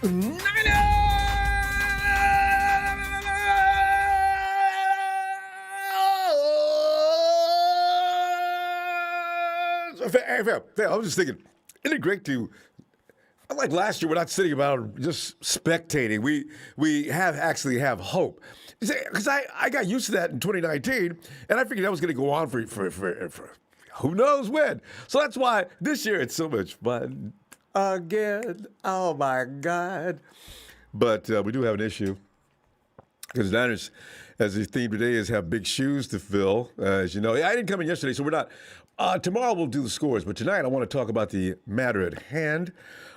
Niners! Hey, fam, I was just thinking, isn't it great to, unlike last year, we're not sitting about just spectating. We actually have hope. Because I got used to that in 2019, and I figured that was going to go on for who knows when. So that's why this year it's so much fun again. Oh, my God. But we do have an issue. Because the Niners, as the theme today is, have big shoes to fill. As you know, I didn't come in yesterday, so we're not. Tomorrow we'll do the scores, but tonight I want to talk about the matter at hand.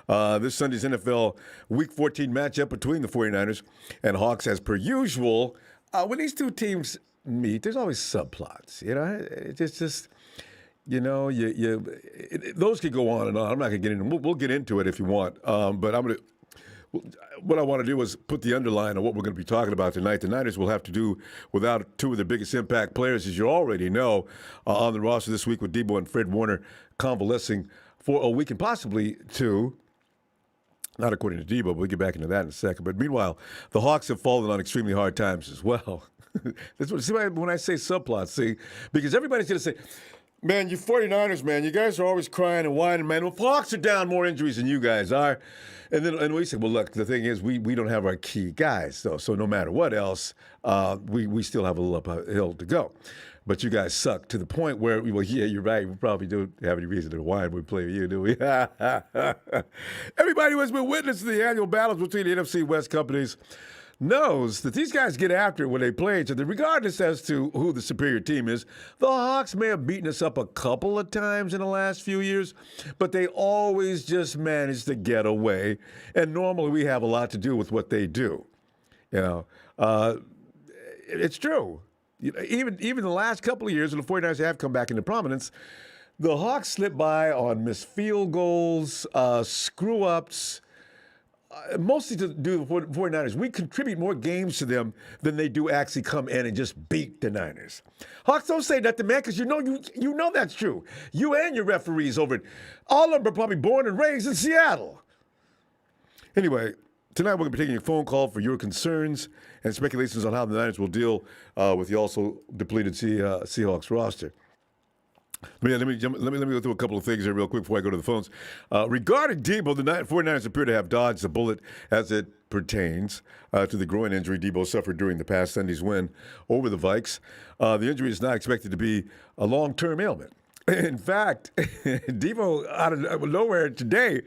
This Sunday's NFL Week 14 matchup between the 49ers and Hawks, as per usual. When these two teams meet, there's always subplots. You know, it's just you know, those could go on and on. I'm not going to get into. We'll get into it if you want, but I'm going to. What I want to do is put the underline on what we're going to be talking about tonight. The Niners will have to do without two of their biggest impact players, as you already know, on the roster this week with Deebo and Fred Warner convalescing for a week and possibly two. Not according to Deebo, but we'll get back into that in a second. But meanwhile, the Hawks have fallen on extremely hard times as well. That's what, see when I say subplots, see, because everybody's going to say, man, you 49ers, man, you guys are always crying and whining, man. Well, Hawks are down more injuries than you guys are. And we said, well, look, the thing is, we don't have our key guys, though. So no matter what else, we still have a little uphill to go. But you guys suck to the point where, well, yeah, you're right. We probably don't have any reason to whine when we play with you, do we? Everybody who has been witness to the annual battles between the NFC West companies knows that these guys get after it when they play each other, regardless as to who the superior team is. The Hawks may have beaten us up a couple of times in the last few years, but they always just manage to get away. And normally we have a lot to do with what they do. You know, it's true. Even the last couple of years when the 49ers have come back into prominence, the Hawks slip by on missed field goals, screw-ups, mostly to do with the 49ers. We contribute more games to them than they do actually come in and just beat the Niners. Hawks, don't say nothing, man, because you know that's true. You and your referees over it, all of them are probably born and raised in Seattle. Anyway, tonight we're going to be taking a phone call for your concerns and speculations on how the Niners will deal with the also depleted Seahawks roster. Let me go through a couple of things here real quick before I go to the phones. Regarding Deebo, the 49ers appear to have dodged the bullet as it pertains to the groin injury Deebo suffered during the past Sunday's win over the Vikes. The injury is not expected to be a long-term ailment. In fact, Deebo, out of nowhere today,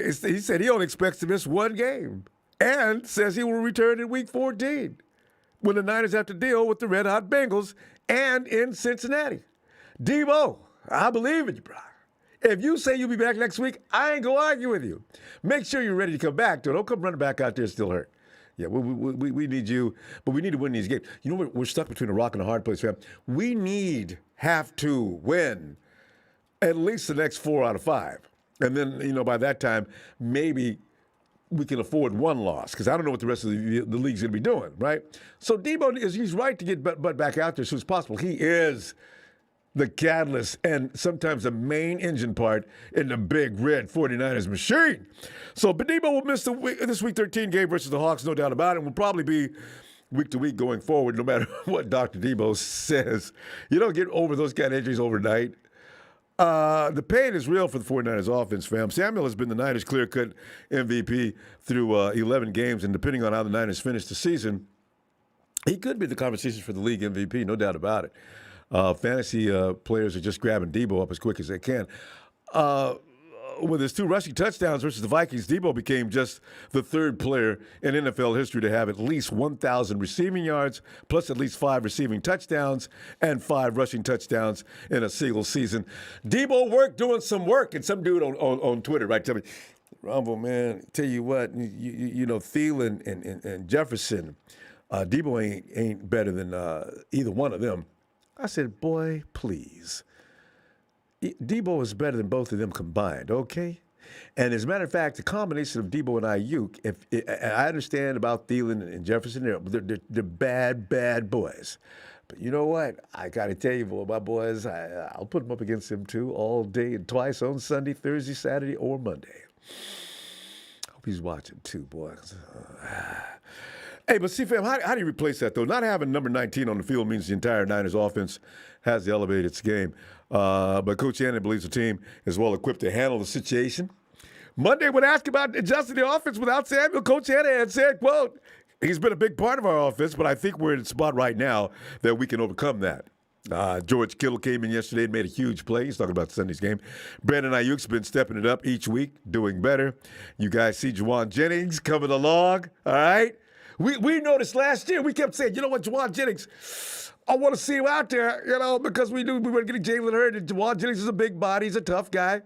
he said he only expects to miss one game and says he will return in Week 14 when the Niners have to deal with the red-hot Bengals and in Cincinnati. Deebo, I believe in you, bro. If you say you'll be back next week, I ain't going to argue with you. Make sure you're ready to come back, though. Don't come running back out there still hurt. Yeah, we need you, but we need to win these games. You know, we're stuck between a rock and a hard place, fam. We have to win at least the next 4 out of 5. And then, you know, by that time, maybe we can afford one loss because I don't know what the rest of the league's going to be doing, right? So Deebo, he's right to get Bud back out there as soon as possible. He is the catalyst and sometimes the main engine part in the big red 49ers machine. So Deebo will miss this Week 13 game versus the Hawks, no doubt about it, and will probably be week to week going forward, no matter what Dr. Deebo says. You don't get over those kind of injuries overnight. The pain is real for the 49ers offense, fam. Samuel has been the Niners' clear-cut MVP through 11 games, and depending on how the Niners finish the season, he could be the conversation for the league MVP, no doubt about it. Fantasy players are just grabbing Deebo up as quick as they can. With his 2 rushing touchdowns versus the Vikings, Deebo became just the 3rd player in NFL history to have at least 1,000 receiving yards, plus at least 5 receiving touchdowns and 5 rushing touchdowns in a single season. Deebo doing some work, and some dude on Twitter, right, tell me, Ronbo, man, tell you what, you know, Thielen and Jefferson, Deebo ain't better than either one of them. I said, boy, please. Deebo is better than both of them combined, okay? And as a matter of fact, the combination of Deebo and Iuok, I understand about Thielen and Jefferson, they're bad boys. But you know what? I got to tell you, boy, my boys, I'll put them up against them too all day and twice on Sunday, Thursday, Saturday, or Monday. Hope he's watching too, boy. Hey, but see, fam, how do you replace that, though? Not having number 19 on the field means the entire Niners offense has to elevate its game. But Coach Shanahan believes the team is well equipped to handle the situation. Monday, when asked about adjusting the offense without Samuel, Coach Shanahan said, quote, he's been a big part of our offense, but I think we're in a spot right now that we can overcome that. George Kittle came in yesterday and made a huge play. He's talking about Sunday's game. Brandon Ayuk's been stepping it up each week, doing better. You guys see Juwan Jennings coming along, all right? We noticed last year, we kept saying, you know what, Juwan Jennings, I want to see him out there, because we knew we were getting Jalen Hurd. And Juwan Jennings is a big body. He's a tough guy.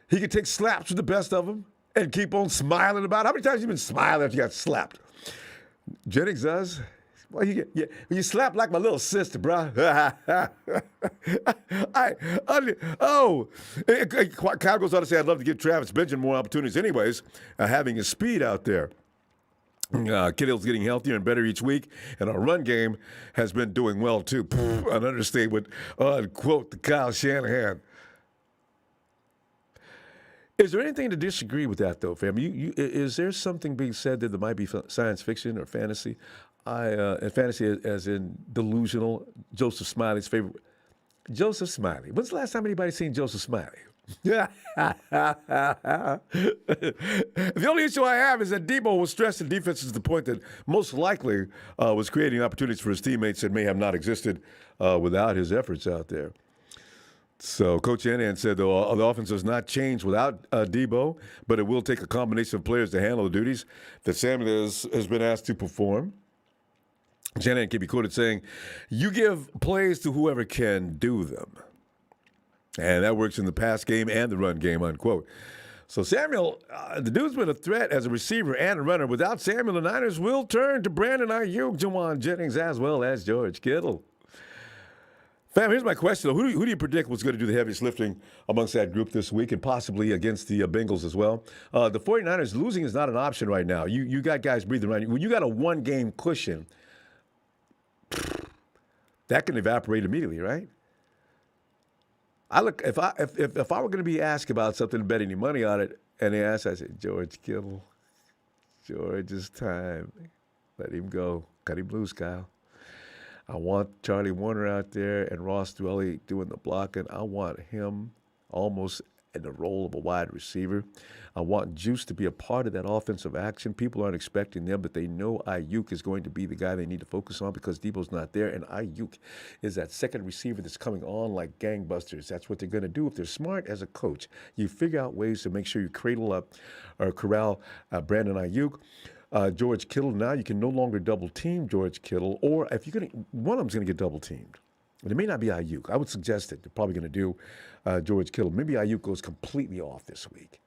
He can take slaps with the best of them and keep on smiling about it. How many times have you been smiling after you got slapped? Jennings does. Well, you slap like my little sister, bro. Kyle goes on to say, I'd love to give Travis Benjamin more opportunities anyways, having his speed out there. Kittle's getting healthier and better each week, and our run game has been doing well, too. An understatement, unquote, to Kyle Shanahan. Is there anything to disagree with that, though, fam? Is there something being said that there might be science fiction or fantasy? And fantasy as in delusional. Joseph Smiley's favorite. Joseph Smiley. When's the last time anybody seen Joseph Smiley? The only issue I have is that Deebo was stressing defenses to the point that most likely was creating opportunities for his teammates that may have not existed without his efforts out there. So Coach Shanahan said the offense does not change without Deebo, but it will take a combination of players to handle the duties that Samuel has been asked to perform. Shanahan can be quoted saying, you give plays to whoever can do them. And that works in the pass game and the run game, unquote. So Samuel, the dude's been a threat as a receiver and a runner. Without Samuel, the Niners will turn to Brandon Iuok, Juwan Jennings, as well as George Kittle. Fam, here's my question. Who do you predict was going to do the heaviest lifting amongst that group this week and possibly against the Bengals as well? The 49ers, losing is not an option right now. You got guys breathing around you. When you got a one-game cushion, that can evaporate immediately, right? If I were going to be asked about something and bet any money on it, and they asked, I said, George Kittle, George's time. Let him go. Cut him loose, Kyle. I want Charlie Warner out there and Ross Dwelly doing the blocking. I want him almost in the role of a wide receiver. I want Juice to be a part of that offensive action. People aren't expecting them, but they know Iuok is going to be the guy they need to focus on because Deebo's not there, and Iuok is that second receiver that's coming on like gangbusters. That's what they're going to do. If they're smart as a coach, you figure out ways to make sure you cradle up or corral Brandon Iuok. George Kittle, now you can no longer double-team George Kittle, or if you're going to, one of them's going to get double-teamed. It may not be Iuok. I would suggest that they're probably going to do George Kittle. Maybe Iuok goes completely off this week.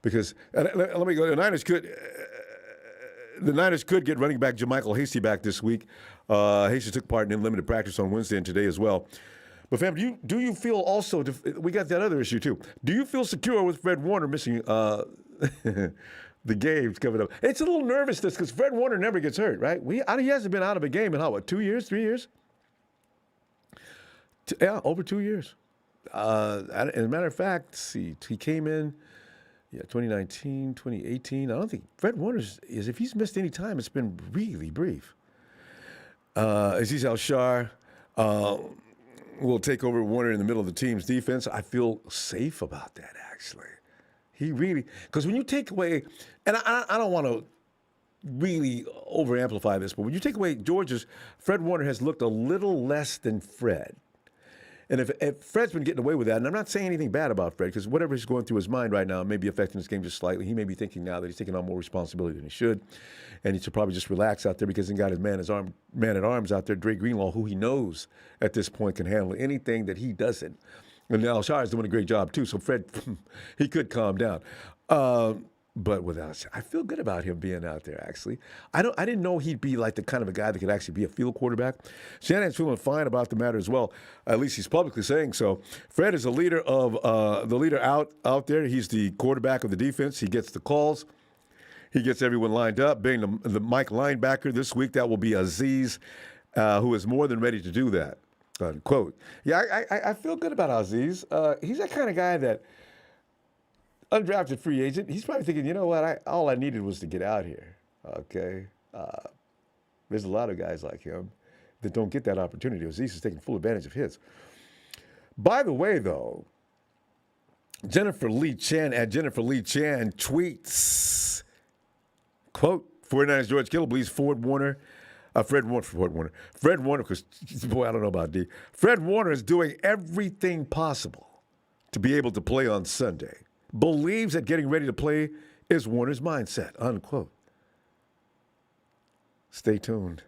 Because let me go. The Niners could get running back JaMycal Hasty back this week. Hasty took part in limited practice on Wednesday and today as well. But fam, do you feel also? We got that other issue too. Do you feel secure with Fred Warner missing the games coming up? It's a little nervousness because Fred Warner never gets hurt, right? He hasn't been out of a game in 2 years, 3 years? Yeah, over 2 years. As a matter of fact, see, he came in, 2019, 2018. I don't think Fred Warner's if he's missed any time, it's been really brief. Aziz Al-Shar will take over Warner in the middle of the team's defense. I feel safe about that, actually. He really, because when you take away, and I don't want to really over-amplify this, but when you take away George's, Fred Warner has looked a little less than Fred. And if Fred's been getting away with that, and I'm not saying anything bad about Fred, because whatever is going through his mind right now may be affecting his game just slightly. He may be thinking now that he's taking on more responsibility than he should, and he should probably just relax out there because he's got his man at arms out there, Dre Greenlaw, who he knows at this point can handle anything that he doesn't. And now Shar is doing a great job too, so Fred, he could calm down. But without, I feel good about him being out there, actually. I didn't know he'd be like the kind of a guy that could actually be a field quarterback. Shanahan's feeling fine about the matter as well. At least he's publicly saying so. Fred is the leader out there. He's the quarterback of the defense. He gets the calls. He gets everyone lined up. Being the Mike linebacker this week, that will be Aziz, who is more than ready to do that, unquote. Yeah, I feel good about Aziz. He's that kind of guy that undrafted free agent. He's probably thinking, you know what? All I needed was to get out here. Okay. There's a lot of guys like him that don't get that opportunity. Aziz is taking full advantage of his. By the way, though, Jennifer Lee Chan tweets, quote, 49ers George Kittle believes Fred Warner, because, boy, I don't know about D. Fred Warner is doing everything possible to be able to play on Sunday. Believes that getting ready to play is Warner's mindset, unquote. Stay tuned.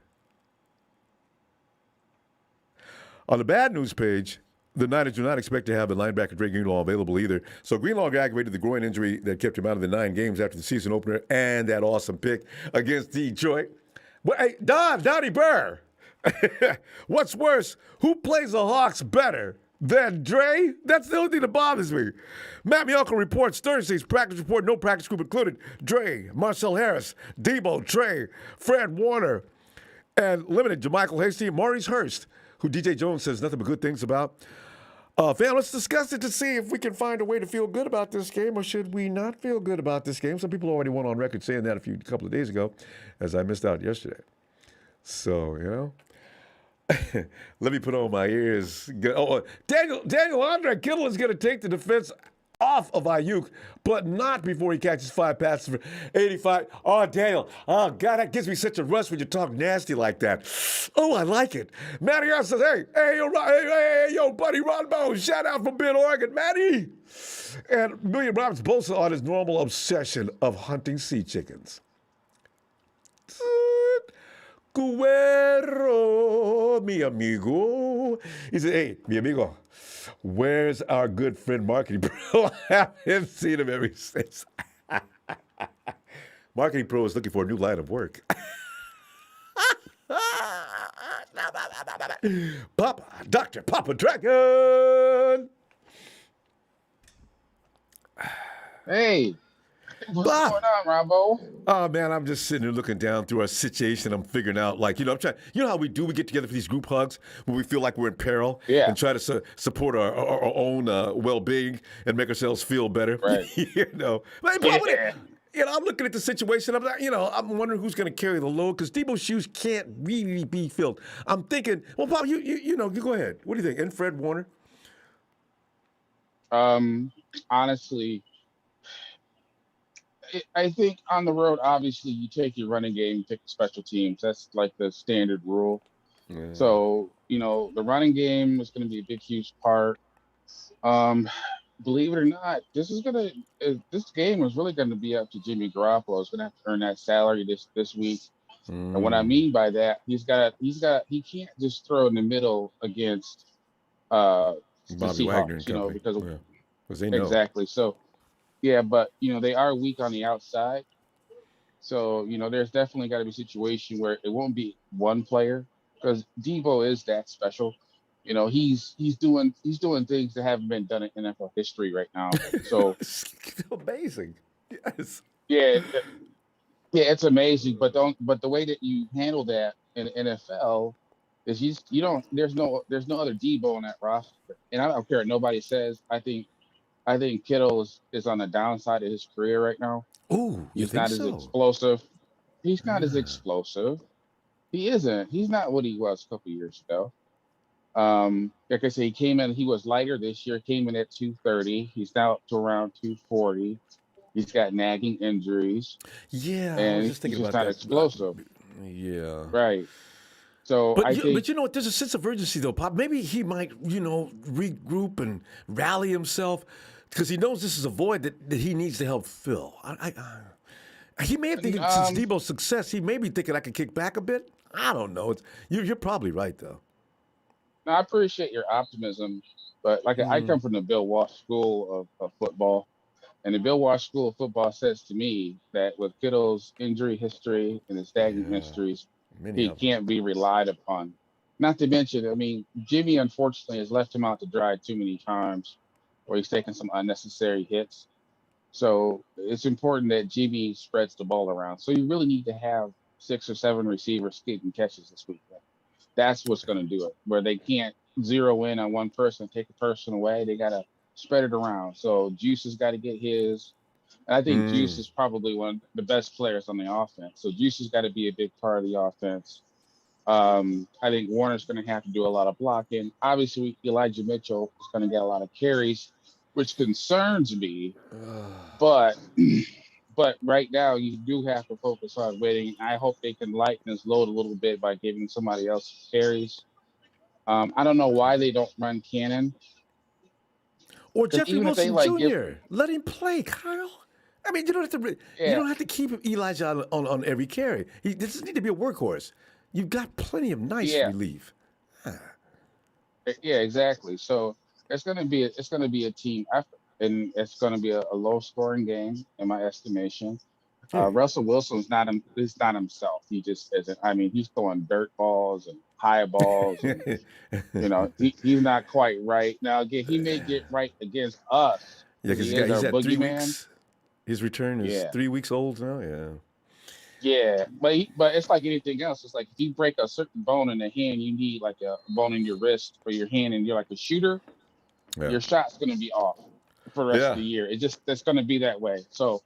On the bad news page, the Niners do not expect to have the linebacker Dre Greenlaw available either. So Greenlaw aggravated the groin injury that kept him out of the 9 games after the season opener and that awesome pick against Detroit. But, hey, Donnie Burr, what's worse, who plays the Hawks better than Dre? That's the only thing that bothers me. Matt Miyoko reports Thursday's practice report, no practice group included Dre, Marcel Harris, Deebo, Trey, Fred Warner, and limited JaMychal Hasty and Maurice Hurst, who DJ Jones says nothing but good things about. Fam, let's discuss it to see if we can find a way to feel good about this game, or should we not feel good about this game? Some people already went on record saying that a couple of days ago, as I missed out yesterday. So, you know, let me put on my ears. Daniel Andre Kittle is going to take the defense off of Iuok, but not before he catches 5 passes for 85. Oh, Daniel. Oh, God, that gives me such a rush when you talk nasty like that. Oh, I like it. Matty R says, yo, buddy Ronbo, shout out from Bend, Oregon, Matty. And William Roberts boasts on his normal obsession of hunting sea chickens. Cuero, mi amigo. He said, hey, mi amigo, where's our good friend Marketing Pro? I haven't seen him ever since. Marketing Pro is looking for a new line of work. Dr. Papa Dragon. Hey. What's going on, Ronbo? Oh, man, I'm just sitting here looking down through our situation. I'm figuring out, like, I'm trying, how we do? We get together for these group hugs when we feel like we're in peril and try to support our own well-being and make ourselves feel better. Right. I'm looking at the situation. I'm wondering who's going to carry the load because Deebo's shoes can't really be filled. I'm thinking, well, Pop, you go ahead. What do you think? And Fred Warner? Honestly, I think on the road, obviously, you take your running game, you take the special teams. That's like the standard rule. Yeah. So, the running game is going to be a big, huge part. Believe it or not, this game is really going to be up to Jimmy Garoppolo. He's going to have to earn that salary this week. And what I mean by that, he can't just throw in the middle against the Seahawks, Wagner because they know. Exactly. So. Yeah, but, they are weak on the outside. So, there's definitely got to be a situation where it won't be one player because Deebo is that special. He's doing things that haven't been done in NFL history right now. So amazing. Yes. Yeah, it's amazing. But the way that you handle that in the NFL is there's no other Deebo on that roster. And I don't care what nobody says. I think Kittle is on the downside of his career right now. Ooh, he's not as explosive. He's not as explosive. He isn't. He's not what he was a couple years ago. Like I say, he was lighter this year, came in at 230. He's now up to around 240. He's got nagging injuries. Yeah, and I was just thinking he's about not that. Explosive. Yeah. Right. So but you know what? There's a sense of urgency, though, Pop. Maybe he might, regroup and rally himself because he knows this is a void that he needs to help fill. He may have thinking since Deebo's success, he may be thinking I could kick back a bit. I don't know. You're probably right, though. No, I appreciate your optimism, but I come from the Bill Walsh School of football, and the Bill Walsh School of football says to me that with Kittle's injury history and his stagnant histories, he can't be relied upon. Not to mention, Jimmy unfortunately has left him out to dry too many times, where he's taken some unnecessary hits. So it's important that Jimmy spreads the ball around. So you really need to have 6 or 7 receivers getting catches this week. That's what's going to do it. Where they can't zero in on one person, take a person away. They got to spread it around. So Juice has got to get his. And I think Juice is probably one of the best players on the offense. So Juice has got to be a big part of the offense. I think Warner's going to have to do a lot of blocking. Obviously, Elijah Mitchell is going to get a lot of carries, which concerns me. But right now, you do have to focus on winning. I hope they can lighten this load a little bit by giving somebody else carries. I don't know why they don't run Cannon. Or Jeffrey even if they Wilson Jr. give, Let him play, Kyle. I mean, you don't have to keep Elijah on every carry. He doesn't need to be a workhorse. You've got plenty of nice relief. Yeah, exactly. So it's gonna be a team effort, and it's gonna be a low scoring game in my estimation. Russell Wilson's he's not himself. He just isn't. I mean, he's throwing dirt balls and high balls, and he's not quite right. Now again, he may get right against us. Yeah, because he's had 3 weeks. His return is 3 weeks old now. Yeah. Yeah, but it's like anything else. It's like if you break a certain bone in the hand, you need like a bone in your wrist or your hand, and you're like a shooter. Yeah. Your shot's going to be off for the rest of the year. That's going to be that way. So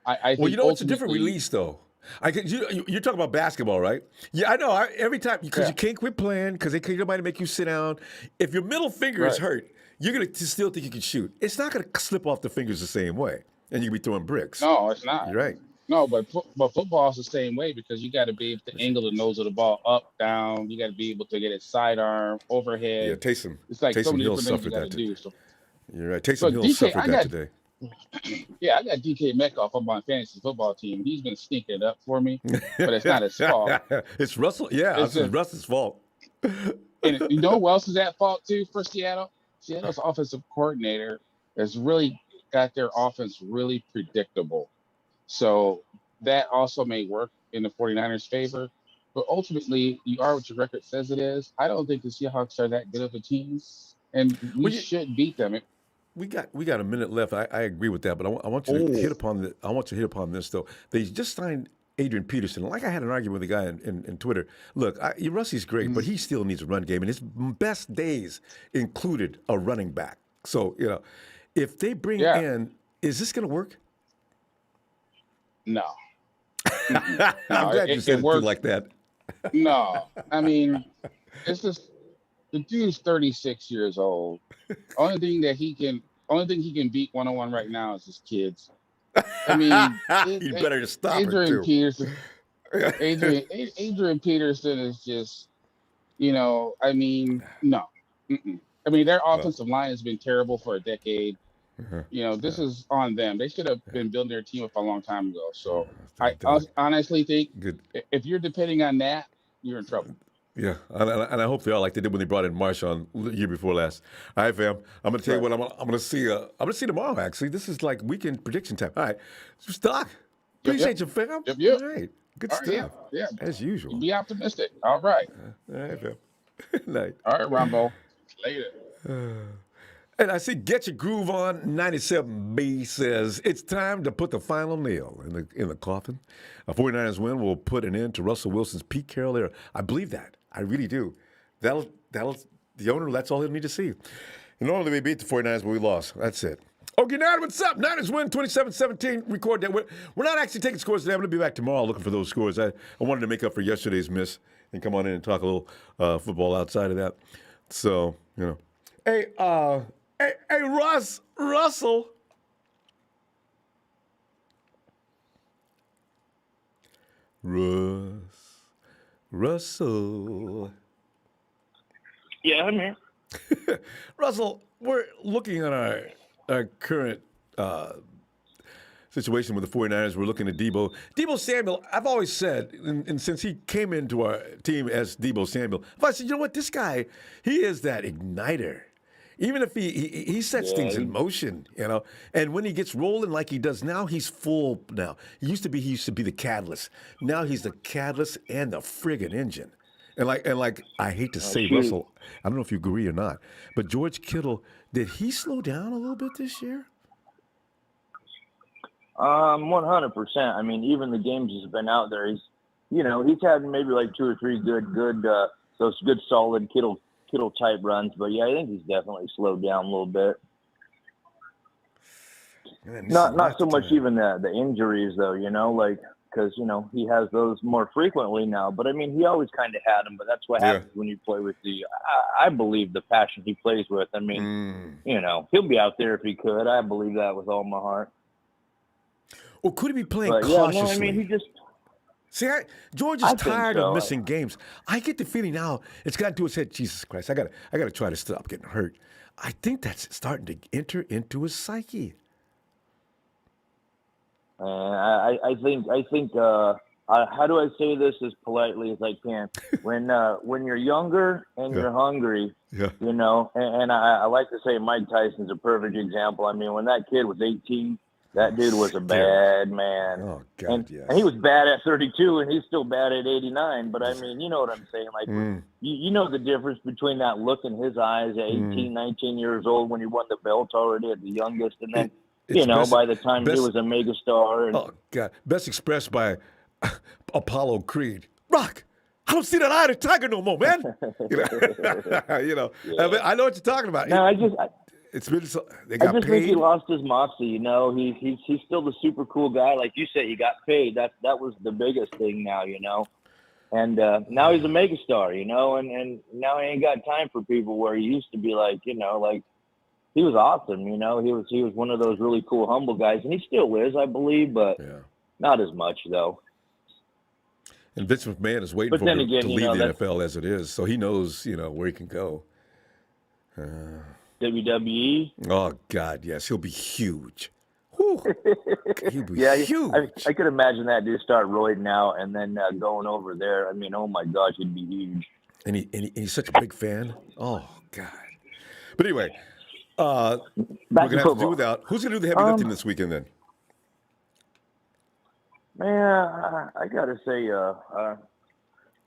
I think it's a different release though. You're talking about basketball, right? Yeah, I know. Every time because you can't quit playing because they can't nobody make you sit down. If your middle finger is hurt, you're going to still think you can shoot. It's not going to slip off the fingers the same way, and you can be throwing bricks. No, it's not. You're right. No, but football is the same way because you got to be able to angle the nose of the ball up, down. You got to be able to get it sidearm, overhead. Yeah, Taysom. It's like Taysom Hill suffered that today. You're right. Taysom Hill suffered that today. Yeah, I got DK Metcalf on my fantasy football team. He's been sneaking it up for me, but it's not his fault. It's Russell. Yeah, it's Russell's fault. And you know who else is at fault too for Seattle? Seattle's offensive coordinator has really got their offense really predictable. So that also may work in the 49ers' favor. But ultimately, you are what your record says it is. I don't think the Seahawks are that good of a team, and we should beat them. We got a minute left. I agree with that, but I want you to hit upon this though. They just signed Adrian Peterson. Like I had an argument with a guy in Twitter. Look, Russie's great, but he still needs a run game, and his best days included a running back. So if they bring in, is this going to work? No. I'm glad you said it like that. No. I mean, it's just the dude's 36 years old. Only thing he can beat one-on-one right now is his kids. I mean, you better stop Adrian Peterson. Adrian Peterson is just, I mean, no. Mm-mm. I mean, their offensive line has been terrible for a decade. This is on them. They should have been building their team up a long time ago. So I honestly think if you're depending on that, you're in trouble. Yeah, and I hope they are like they did when they brought in Marshawn the year before last. All right, fam. I'm going to tell you what I'm going to see. I'm going to see tomorrow. Actually, this is like weekend prediction time. All right, Doc. Appreciate you, fam. Yep. All right, good stuff. Yeah, as usual. Be optimistic. All right. All right, fam. Night. All right, Ronbo. Later. And I see Get Your Groove On 97B says, it's time to put the final nail in the coffin. A 49ers win will put an end to Russell Wilson's Pete Carroll era. I believe that. I really do. That'll the owner, that's all he'll need to see. And normally we beat the 49ers, but we lost. That's it. Okay, now what's up? Niners win 27-17. Record that. We're not actually taking scores today. I'm going to be back tomorrow looking for those scores. I wanted to make up for yesterday's miss and come on in and talk a little football outside of that. So, Hey, Russell. Russell. Yeah, I'm here. Russell, we're looking at our current situation with the 49ers. We're looking at Deebo Samuel. I've always said, and since he came into our team as Deebo Samuel, I said, you know what, this guy, he is that igniter. Even if he sets things in motion, and when he gets rolling like he does now, he's full now. He used to be the catalyst. Now he's the catalyst and the friggin' engine. And like I hate to say, Russell, I don't know if you agree or not, but George Kittle, did he slow down a little bit this year? 100%. I mean, even the games he's been out there, he's had maybe like 2 or 3 those good solid Kittle type runs, but yeah, I think he's definitely slowed down a little bit. Not so much even the injuries though, like because he has those more frequently now. But I mean, he always kind of had them. But that's what happens when you play with I believe the passion he plays with. I mean, he'll be out there if he could. I believe that with all my heart. Or could he be playing But, cautiously? Yeah, no, I mean, he just. See, George is tired of missing games. I get the feeling now it's got to his head. Jesus Christ, I gotta try to stop getting hurt. I think that's starting to enter into his psyche. I think. How do I say this as politely as I can? When you're younger and you're hungry, and I like to say Mike Tyson's a perfect example. I mean, when that kid was 18. That dude was a bad man. Oh, God, yes. And he was bad at 32, and he's still bad at 89. But, I mean, you know what I'm saying. Like, you know the difference between that look in his eyes at 18, 19 years old when he won the belt already at the youngest. And then, by the time he was a megastar. Oh, God. Best expressed by Apollo Creed. Rock, I don't see that eye of the tiger no more, man. I mean, I know what you're talking about. No, it's been they got I just paid. think he lost his moxie. He's still the super cool guy, like you said. He got paid. That was the biggest thing now, And now he's a megastar, and now he ain't got time for people where he used to be like, like he was awesome. He was one of those really cool, humble guys, and he still is, I believe, but not as much though. And Vince McMahon is waiting for him to leave the NFL as it is, so he knows, where he can go. WWE. Oh God, yes, he'll be huge. He'll be huge. I could imagine that dude start roiding out and then going over there. I mean, oh my gosh, he'd be huge. And he's such a big fan. Oh God. But anyway, we're gonna have to do without. Who's gonna do the heavy lifting this weekend then? Man, I gotta say,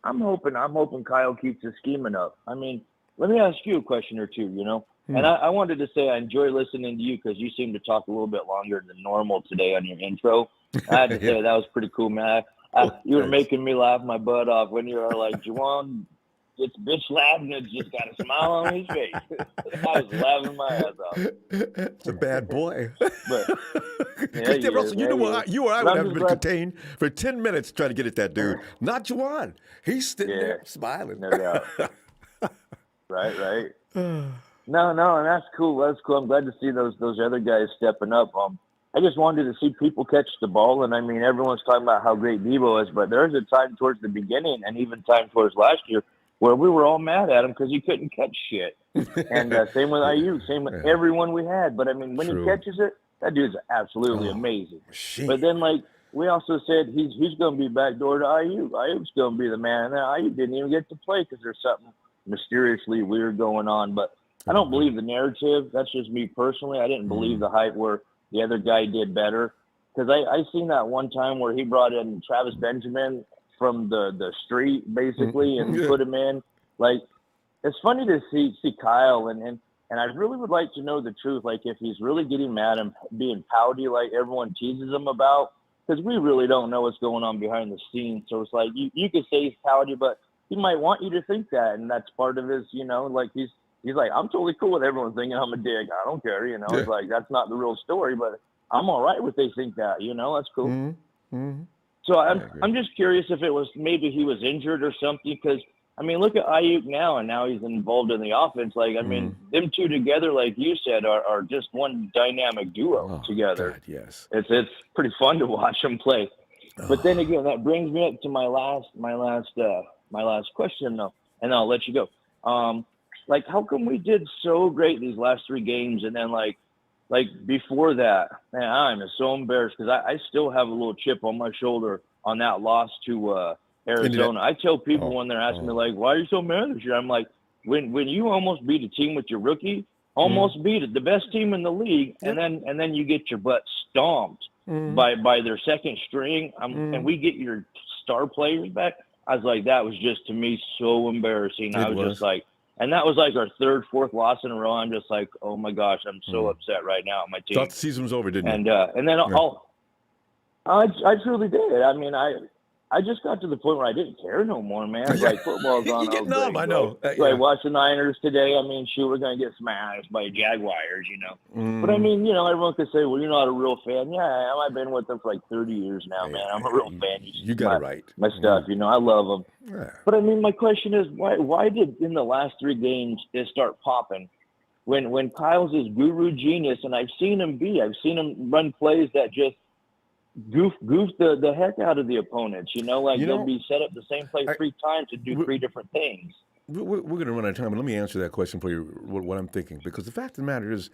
I'm hoping Kyle keeps his scheming up. I mean, let me ask you a question or two. And I wanted to say I enjoy listening to you because you seem to talk a little bit longer than normal today on your intro. I had to say that was pretty cool, man. You were making me laugh my butt off when you were like, Juwan, it's bitch laughing and just got a smile on his face. I was laughing my ass off. It's a bad boy. But, Russell, you know what? You or I would have been contained for 10 minutes trying to get at that dude. Not Juwan. He's sitting there smiling. No doubt. Right. No, and that's cool. That's cool. I'm glad to see those other guys stepping up. I just wanted to see people catch the ball, and I mean, everyone's talking about how great Deebo is, but there's a time towards the beginning and even time towards last year where we were all mad at him because he couldn't catch shit. And same with Iuok, same with everyone we had. But I mean, when he catches it, that dude's absolutely amazing. Machine. But then, like, we also said he's going to be backdoor to Iuok. Iuk's going to be the man. And then Iuok didn't even get to play because there's something mysteriously weird going on. But I don't believe the narrative. That's just me personally. I didn't believe the hype where the other guy did better. Because I seen that one time where he brought in Travis Benjamin from the street, basically, and put him in. Like, it's funny to see Kyle, and I really would like to know the truth, like, if he's really getting mad and being pouty like everyone teases him about. Because we really don't know what's going on behind the scenes. So it's like, you could say he's pouty, but he might want you to think that, and that's part of his, like, he's like, I'm totally cool with everyone thinking I'm a dick. I don't care, It's like, that's not the real story, but I'm all right with they think that, that's cool. Mm-hmm. So I'm just curious if it was maybe he was injured or something, because, I mean, look at Iuok now, and now he's involved in the offense. Like, I mean, them two together, like you said, are just one dynamic duo together. God, yes. It's pretty fun to watch them play. But then again, that brings me up to my last question, though, and I'll let you go. Like, how come we did so great these last three games, and then like before that, man, I'm so embarrassed because I still have a little chip on my shoulder on that loss to Arizona. I tell people when they're asking me, like, why are you so mad this year? I'm like, when you almost beat a team with your rookie, almost beat it, the best team in the league, and then you get your butt stomped by their second string, and we get your star players back. I was like, that was just, to me, so embarrassing. I was just like, and that was like our third, fourth loss in a row. I'm just like, oh my gosh, I'm so upset right now at my team. Thought the season was over, didn't you? And then I truly did. I mean, I just got to the point where I didn't care no more, man. Like, football's on. You're getting numb, I know. So I watched the Niners today. I mean, shoot, we're going to get smashed by Jaguars, But, I mean, everyone could say, well, you're not a real fan. Yeah, I've been with them for like 30 years now, man. I'm a real fan. You got it right. My stuff, I love them. Yeah. But, I mean, my question is, why did in the last 3 games it start popping? When Kyle's this guru genius, and I've seen him run plays that just goof the heck out of the opponents, they'll be set up the same play 3 times to do 3 different things. We're going to run out of time, but let me answer that question for you, what I'm thinking. Because the fact of the matter is,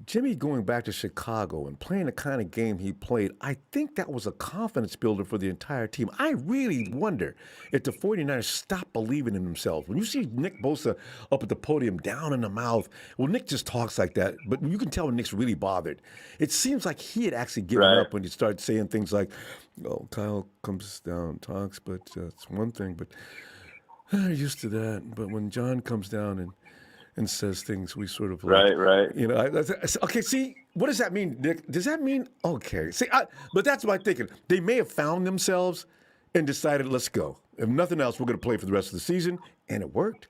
Jimmy going back to Chicago and playing the kind of game he played, I think that was a confidence builder for the entire team. I really wonder if the 49ers stop believing in themselves. When you see Nick Bosa up at the podium, down in the mouth, well, Nick just talks like that, but you can tell when Nick's really bothered. It seems like he had actually given up when he started saying things like, oh, Kyle comes down, talks, but it's one thing, but I'm used to that. But when John comes down and says things, we sort of like, right. Okay, see, what does that mean, Nick? Does that mean, okay, see, but that's my thinking. They may have found themselves and decided, let's go. If nothing else, we're going to play for the rest of the season, and it worked.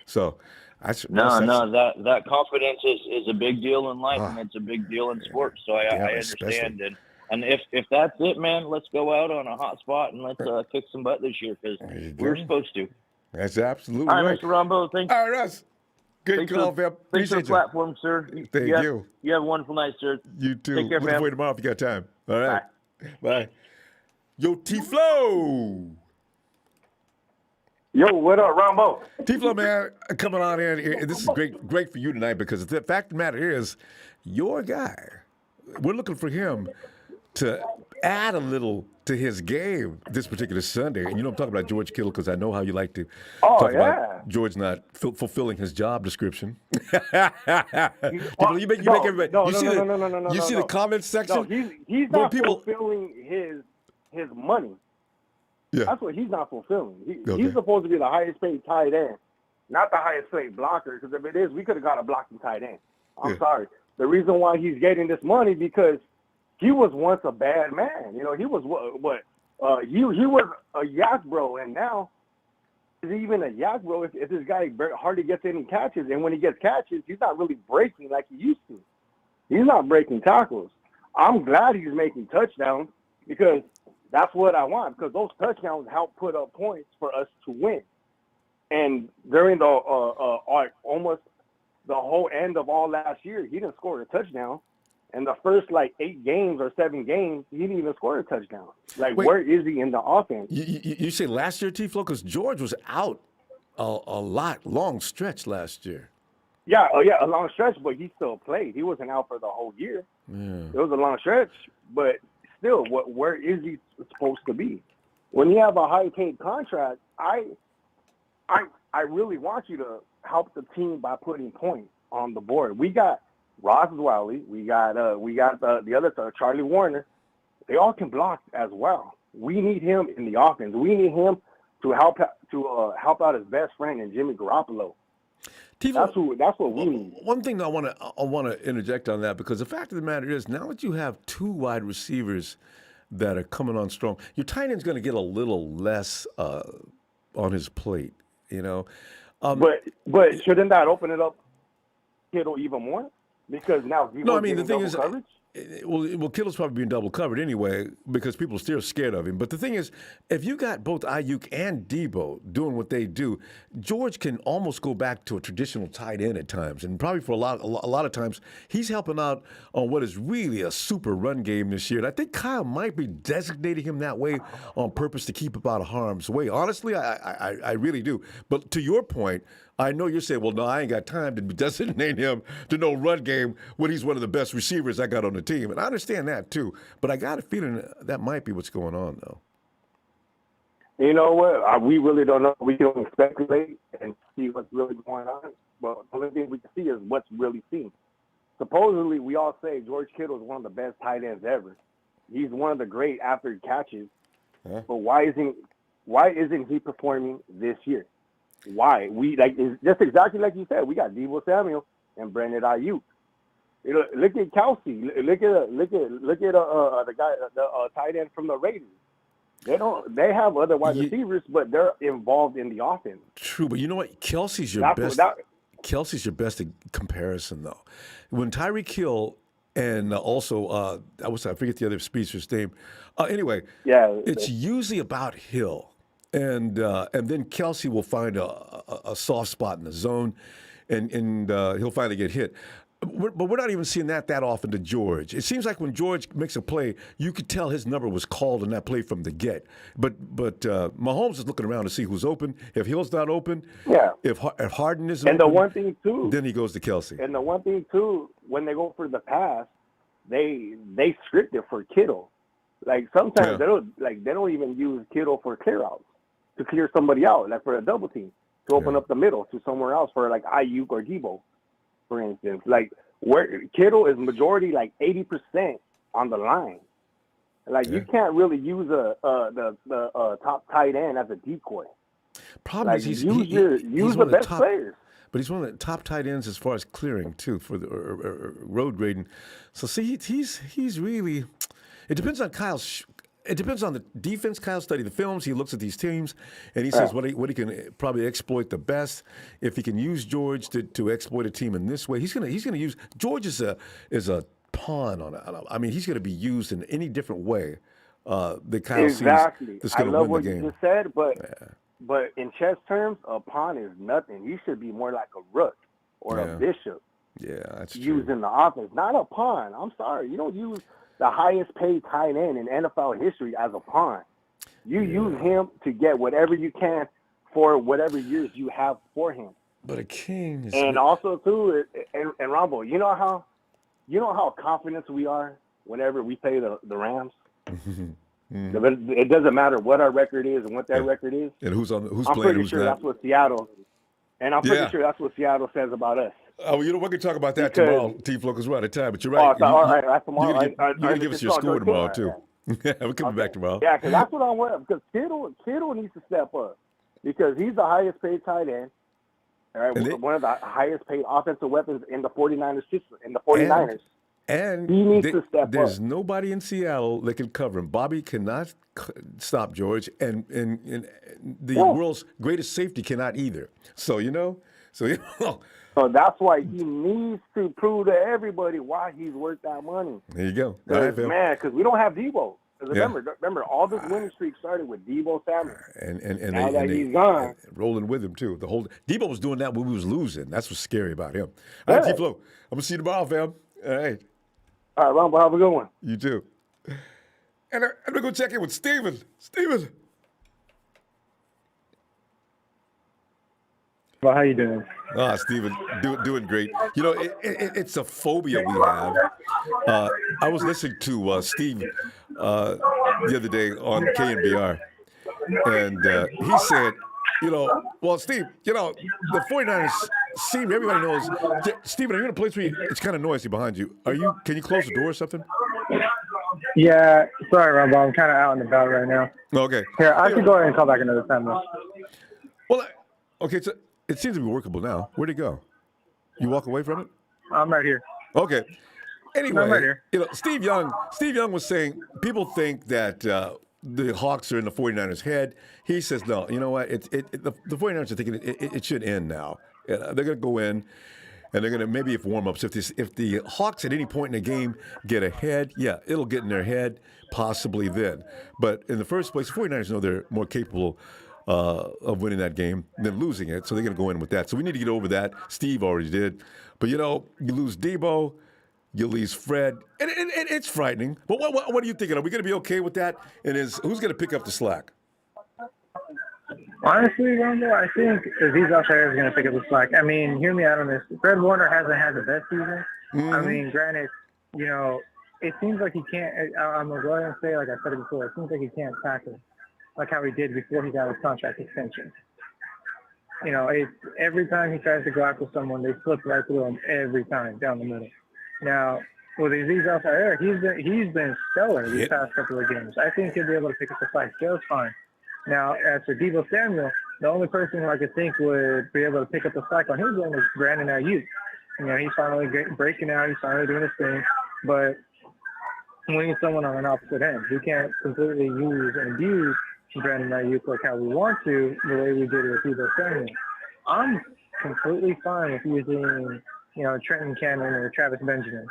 So, that confidence is a big deal in life, and it's a big deal in sports. So I understand it. And if that's it, man, let's go out on a hot spot and let's kick some butt this year because we're supposed to. That's absolutely right. All right. Mr. Ronbo, thanks. All right, Russ. Good call, fam. Thanks for the platform, sir. Thank you. You have a wonderful night, sir. You too. Take care, Looking for you tomorrow if you got time. All right. Bye. Yo, T-Flow. Yo, what up, Ronbo? T-Flow, man, coming on in. This is great for you tonight because the fact of the matter is, your guy, we're looking for him to add a little to his game this particular Sunday. And I'm talking about George Kittle because I know how you like to talk about George not fulfilling his job description. You make everybody. You see the comments section? No, he's not fulfilling his money. Yeah. That's what he's not fulfilling. He's supposed to be the highest paid tight end, not the highest paid blocker. Because if it is, we could have got a blocking tight end. I'm sorry. The reason why he's getting this money because he was once a bad man. He was he was a yak bro, and now is he even a yak bro if this guy hardly gets any catches, and when he gets catches, he's not really breaking like he used to. He's not breaking tackles. I'm glad he's making touchdowns because that's what I want because those touchdowns help put up points for us to win. And during the almost the whole end of all last year, he didn't score a touchdown. And the first 8 games or 7 games, he didn't even score a touchdown. Wait, where is he in the offense? You say last year, T-Flow? Because George was out a long stretch last year. Yeah, a long stretch, but he still played. He wasn't out for the whole year. Yeah. It was a long stretch, but still, where is he supposed to be? When you have a high-paid contract, I really want you to help the team by putting points on the board. We got Ross Wiley, we got the other Charlie Warner. They all can block as well. We need him in the offense. We need him to help out his best friend in Jimmy Garoppolo. That's what we need. One thing I want to interject on that because the fact of the matter is now that you have 2 wide receivers that are coming on strong, your tight end's going to get a little less on his plate. But shouldn't that open it up, Kittle, even more? Because now the thing is, coverage? Well, Kittle's probably being double covered anyway because people are still scared of him. But the thing is, if you got both Iuok and Deebo doing what they do, George can almost go back to a traditional tight end at times. And probably for a lot of times, he's helping out on what is really a super run game this year. And I think Kyle might be designating him that way on purpose to keep him out of harm's way. Honestly, I really do. But to your point, I know you're saying, well, no, I ain't got time to designate him to no run game when he's one of the best receivers I got on the team. And I understand that, too. But I got a feeling that might be what's going on, though. You know what? We really don't know. We can speculate and see what's really going on. But the only thing we can see is what's really seen. Supposedly, we all say George Kittle is one of the best tight ends ever. He's one of the great after he catches. Huh? But why isn't he performing this year? Why? It's just exactly like you said. We got Deebo Samuel and Brandon Iuok. Look at Kelce. Look at the guy, the tight end from the Raiders. They have other wide receivers, but they're involved in the offense. True, but you know what? Kelce's your best comparison, though. When Tyreek Hill and also I forget the other speedster's name. Anyway, it's usually about Hill, and then Kelce will find a soft spot in the zone, and he'll finally get hit. But we're not even seeing that often to George. It seems like when George makes a play, you could tell his number was called in that play from the get. But Mahomes is looking around to see who's open. If Hill's not open, if Harden isn't open, the one thing too, then he goes to Kelce. And the one thing too, when they go for the pass, they script it for Kittle. Like sometimes they don't even use Kittle for clear outs to clear somebody out, like for a double team to open up the middle to somewhere else for like Iuok or Deebo, for instance. Like where Kittle is majority like 80% on the line. Like you can't really use the top tight end as a decoy. Problem is use the best players. But he's one of the top tight ends as far as clearing too for the road grading. So see, he's really. It depends on Kyle's. It depends on the defense. Kyle studied the films. He looks at these teams, and he says what he can probably exploit the best. If he can use George to exploit a team in this way, he's gonna use George is a pawn on it. I mean, he's gonna be used in any different way that Kyle sees that's gonna win the game. I love what you just said, but in chess terms, a pawn is nothing. You should be more like a rook or a bishop. Yeah, that's true. Using the offense, not a pawn. I'm sorry, you don't use the highest paid tight end in NFL history as a pawn. You use him to get whatever you can for whatever years you have for him. But a king is... And also, too, and Ronbo, you know how confident we are whenever we play the Rams? It doesn't matter what our record is and what their record is. And who's I'm playing, pretty who's sure not. That's what Seattle... And I'm pretty sure that's what Seattle says about us. Oh, you know, we can talk about that tomorrow, T-Flow, because we're out of time. But you're right. Tomorrow. You're going to give us your score tomorrow, too. We're coming back tomorrow. Yeah, because that's what I want. Because Kittle needs to step up because he's the highest paid tight end. All right, one of the highest paid offensive weapons in the 49ers system, And he needs to step up. There's nobody in Seattle that can cover him. Bobby cannot stop George, and the world's greatest safety cannot either. So So that's why he needs to prove to everybody why he's worth that money. There you go. Because we don't have Deebo. Remember, all this winning streak started with Deebo Samuel. And now that he's gone, rolling with him too. Deebo was doing that when we was losing. That's what's scary about him. All right, T-Flow. I'm gonna see you tomorrow, fam. All right. All right, Ronbo, have a good one. You too. And I'm gonna go check in with Steven. Steven. Well, how you doing? Steven, doing great. You know, it's a phobia we have. I was listening to Steve the other day on KNBR, and he said, Steve, the 49ers seem, everybody knows. Steven, are you in a place where it's kind of noisy behind you? Can you close the door or something? Yeah, sorry, Ronbo. I'm kind of out and about right now. Okay. Here, I can go ahead and call back another time, though. Well, okay, so it seems to be workable now. Where'd it go? You walk away from it? I'm right here. Okay. Anyway, I'm right here. Steve Young was saying people think that the Hawks are in the 49ers' head. He says, no, you know what? The 49ers are thinking it should end now. They're going to go in, and they're going to maybe if warm-ups. If the Hawks at any point in the game get ahead, it'll get in their head, possibly then. But in the first place, the 49ers know they're more capable of winning that game than losing it, so they're going to go in with that. So we need to get over that. Steve already did. But, you lose Deebo, you lose Fred, and it's frightening. But what are you thinking? Are we going to be okay with that? And who's going to pick up the slack? Honestly, Ronbo, I think Azeez Al-Shaair is going to pick up the slack. I mean, hear me out on this. Fred Warner hasn't had the best season. Mm-hmm. I mean, granted, it seems like he can't. I'm going to go ahead and say, like I said it before, it seems like he can't tackle like how he did before he got his contract extension. It's every time he tries to go after someone, they slip right through him every time down the middle. Now, with Azeez Al-Shaair, he's been stellar these past couple of games. I think he'll be able to pick up the slack just fine. Now, as for Deebo Samuel, the only person who I could think would be able to pick up the slack on his game is Brandon Iuok. He's finally breaking out. He's finally doing his thing. But we need someone on an opposite end. We can't completely use and abuse Brandon Iuok like how we want to, the way we did with Deebo Samuel. I'm completely fine with using, Trenton Cannon or Travis Benjamin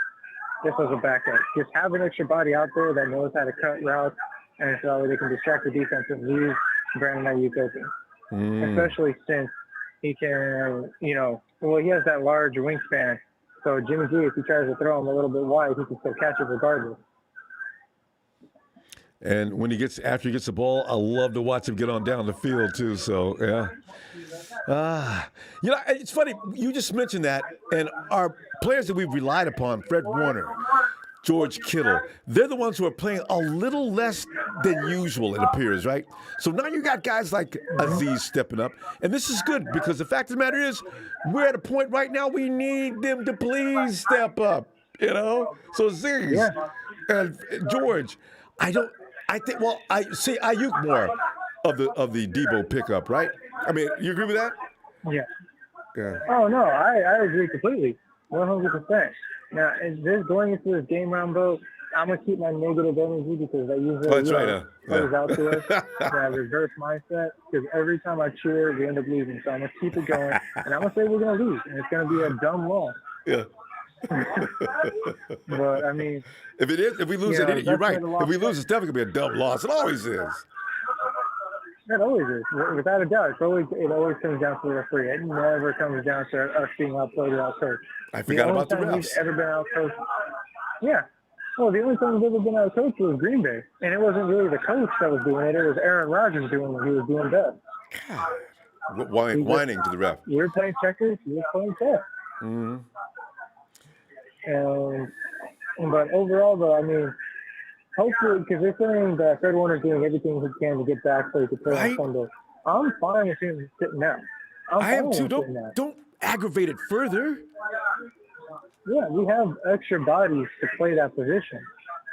just as a backup. Just have an extra body out there that knows how to cut routes, and so they can distract the defense and leave Brandon Iuok open. Especially since he can, he has that large wingspan. So Jimmy G, if he tries to throw him a little bit wide, he can still catch it regardless. And when after he gets the ball, I love to watch him get on down the field too. So yeah, it's funny you just mentioned that, and our players that we've relied upon, Fred Warner, George Kittle, they're the ones who are playing a little less than usual, it appears, right? So now you got guys like Aziz stepping up, and this is good because the fact of the matter is we're at a point right now we need them to please step up, So Aziz and George, I see Iuok more of the Deebo pickup, right? I mean, you agree with that? Yeah. Yeah. Oh, no, I agree completely, 100%. Now, going into this game, Ronbo, I'm going to keep my negative energy because I usually goes out to us, that reverse mindset, because every time I cheer, we end up losing. So I'm going to keep it going, and I'm going to say we're going to lose, and it's going to be a dumb loss. Yeah. But, I mean... If we lose it, you're right. If we lose, it's definitely going to be a dumb loss. It always is. It always is, without a doubt. It always comes down to the referee. It never comes down to us being outplayed or outcoached. I forgot about the refs. The only time we've ever been outcoached. Yeah. Well, the only time we've ever been outcoached was Green Bay, and it wasn't really the coach that was doing it. It was Aaron Rodgers doing what he was doing best. God, whining to the ref. You were playing checkers. You were playing chess. Mm-hmm. But overall, though, I mean, hopefully, because they're saying that Fred Warner's doing everything he can to get back so he can play on Sunday. I'm fine with him sitting down. I am too. Don't aggravate it further. Yeah, we have extra bodies to play that position.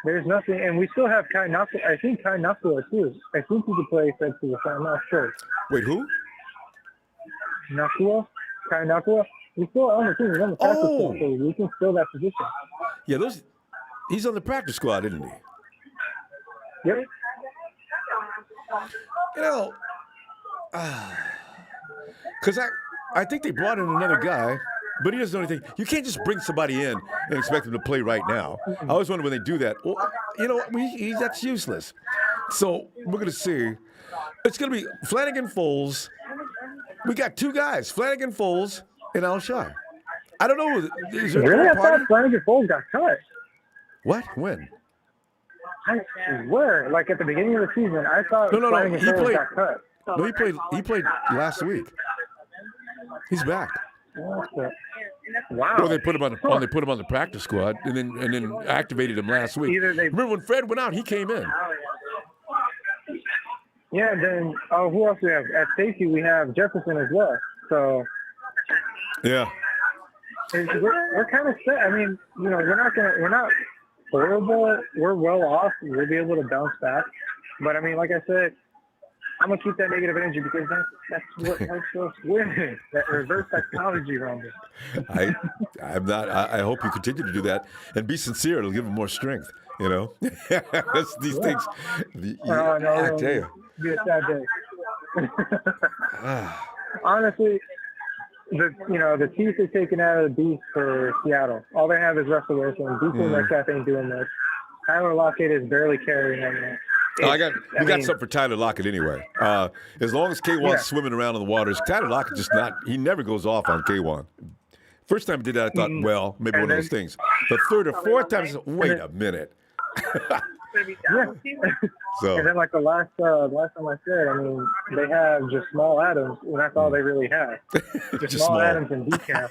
There's nothing, and we still have Kai Nakua. I think Kai Nakua too. I think he could play Fred too. I'm not sure. Wait, who? Nakua? Kai Nakua? He's still on the team. He's on the practice squad, so we can fill that position. Yeah, he's on the practice squad, isn't he? Yep. Because I think they brought in another guy, but he doesn't know anything. You can't just bring somebody in and expect him to play right now. I always wonder when they do that. Well, that's useless. So we're going to see. It's going to be Flanagan Foles. We got two guys, Flanagan Foles and Al-Shai. I don't know. Is there really? I thought Flanagan Foles got cut. What? When? I swear, like at the beginning of the season, I thought Flanagan Foles got cut. No, he played last week. He's back. Wow. Well, they put him on the practice squad and then activated him last week. Remember when Fred went out, he came in. Yeah, and then who else do we have? At safety, we have Jefferson as well. So yeah, we're kind of set. I mean, we're not horrible. We're well off. We'll be able to bounce back. But I mean, like I said, I'm gonna keep that negative energy because that's what helps us win. That reverse psychology, Ronbo. I'm not. I hope you continue to do that and be sincere. It'll give them more strength. These things. I tell you. Be a sad day. Honestly, the teeth are taken out of the beast for Seattle. All they have is Russell Wilson. DK Metcalf ain't doing much. Tyler Lockett is barely carrying them. We got something for Tyler Lockett anyway. As long as K1's swimming around in the waters, Tyler Lockett he never goes off on K1. First time he did that, I thought, well, maybe one of those things. The third or fourth time, I said, wait a minute. So. And then, like the last time I said, I mean, they have just Small Adams, and that's all they really have. Just Small Adams and decaf.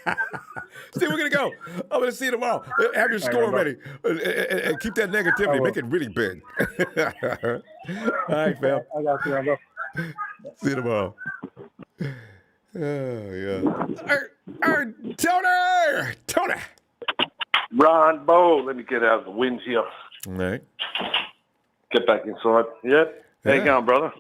See, we're gonna go. I'm gonna see you tomorrow. Have your score ready, and keep that negativity. Make it really big. All right, fam. I got you. I'll go. See you tomorrow. Oh yeah. Tony. Ronbo, let me get out of the wind here. All right. Get back inside. Yep. How you going, brother?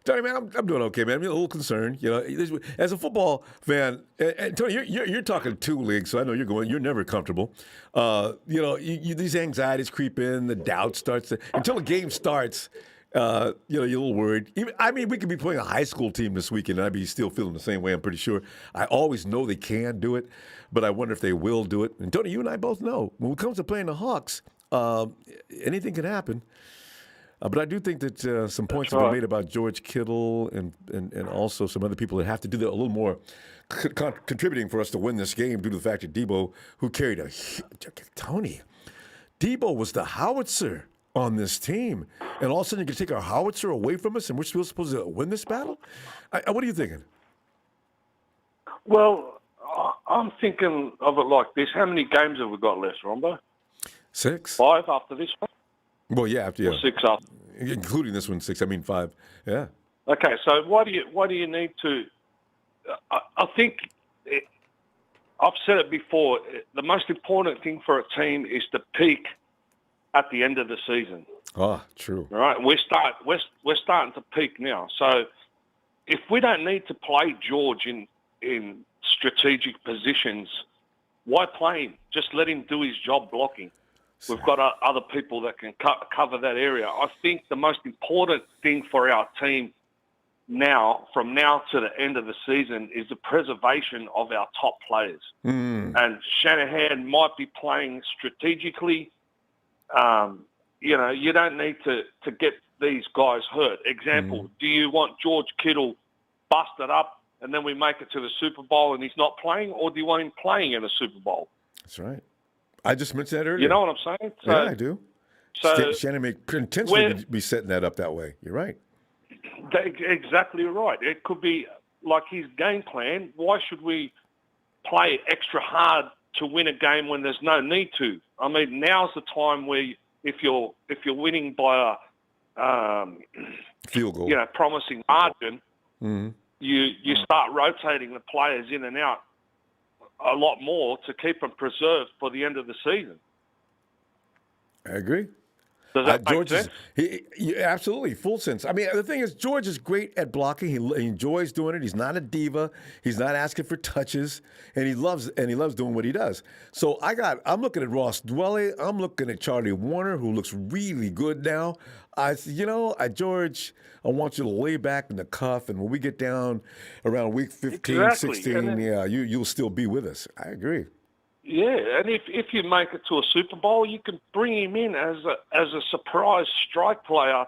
Tony, man, I'm doing okay, man. I'm a little concerned. You know, as a football fan, and Tony, you're talking two leagues, so I know you're never comfortable. You know, these anxieties creep in, the doubt starts until the game starts. You know, you're a little worried. I mean, we could be playing a high school team this weekend, and I'd be still feeling the same way. I'm pretty sure. I always know they can do it, but I wonder if they will do it. And Tony, you and I both know when it comes to playing the Hawks, anything can happen. But I do think that some points have been made about George Kittle and also some other people that have to do that a little more contributing for us to win this game due to the fact that Deebo, who carried Tony, Deebo was the howitzer on this team. And all of a sudden you can take our howitzer away from us and we're still supposed to win this battle? What are you thinking? Well, I'm thinking of it like this. How many games have we got left, Ronbo? 6. 5 after this one? Well, yeah, Or 6 after. Including this one, 6. I mean 5. Yeah. Okay, so why do you need to? I think I've said it before. The most important thing for a team is to peak at the end of the season. Oh, true. All right, we're starting to peak now. So if we don't need to play George in strategic positions, why play him? Just let him do his job blocking. We've got other people that can cover that area. I think the most important thing for our team now, from now to the end of the season, is the preservation of our top players. And Shanahan might be playing strategically. You know, you don't need to get these guys hurt. Example, do you want George Kittle busted up and then we make it to the Super Bowl and he's not playing, or do you want him playing in a Super Bowl? That's right. I just mentioned that earlier. You know what I'm saying? So, yeah, I do. So Shanahan could intentionally be setting that up that way. You're right. Exactly right. It could be like his game plan. Why should we play extra hard to win a game when there's no need to? I mean, now's the time where if you're winning by a field goal, you know, promising margin, you start rotating the players in and out a lot more to keep them preserved for the end of the season. I agree. Does that make sense? Absolutely, full sense. I mean, the thing is, George is great at blocking. He enjoys doing it. He's not a diva. He's not asking for touches, and he loves doing what he does. So I'm looking at Ross Dwelly. I'm looking at Charlie Warner, who looks really good now. George, I want you to lay back in the cuff, and when we get down around week 15, 16, you'll still be with us. I agree. Yeah, and if you make it to a Super Bowl, you can bring him in as a surprise strike player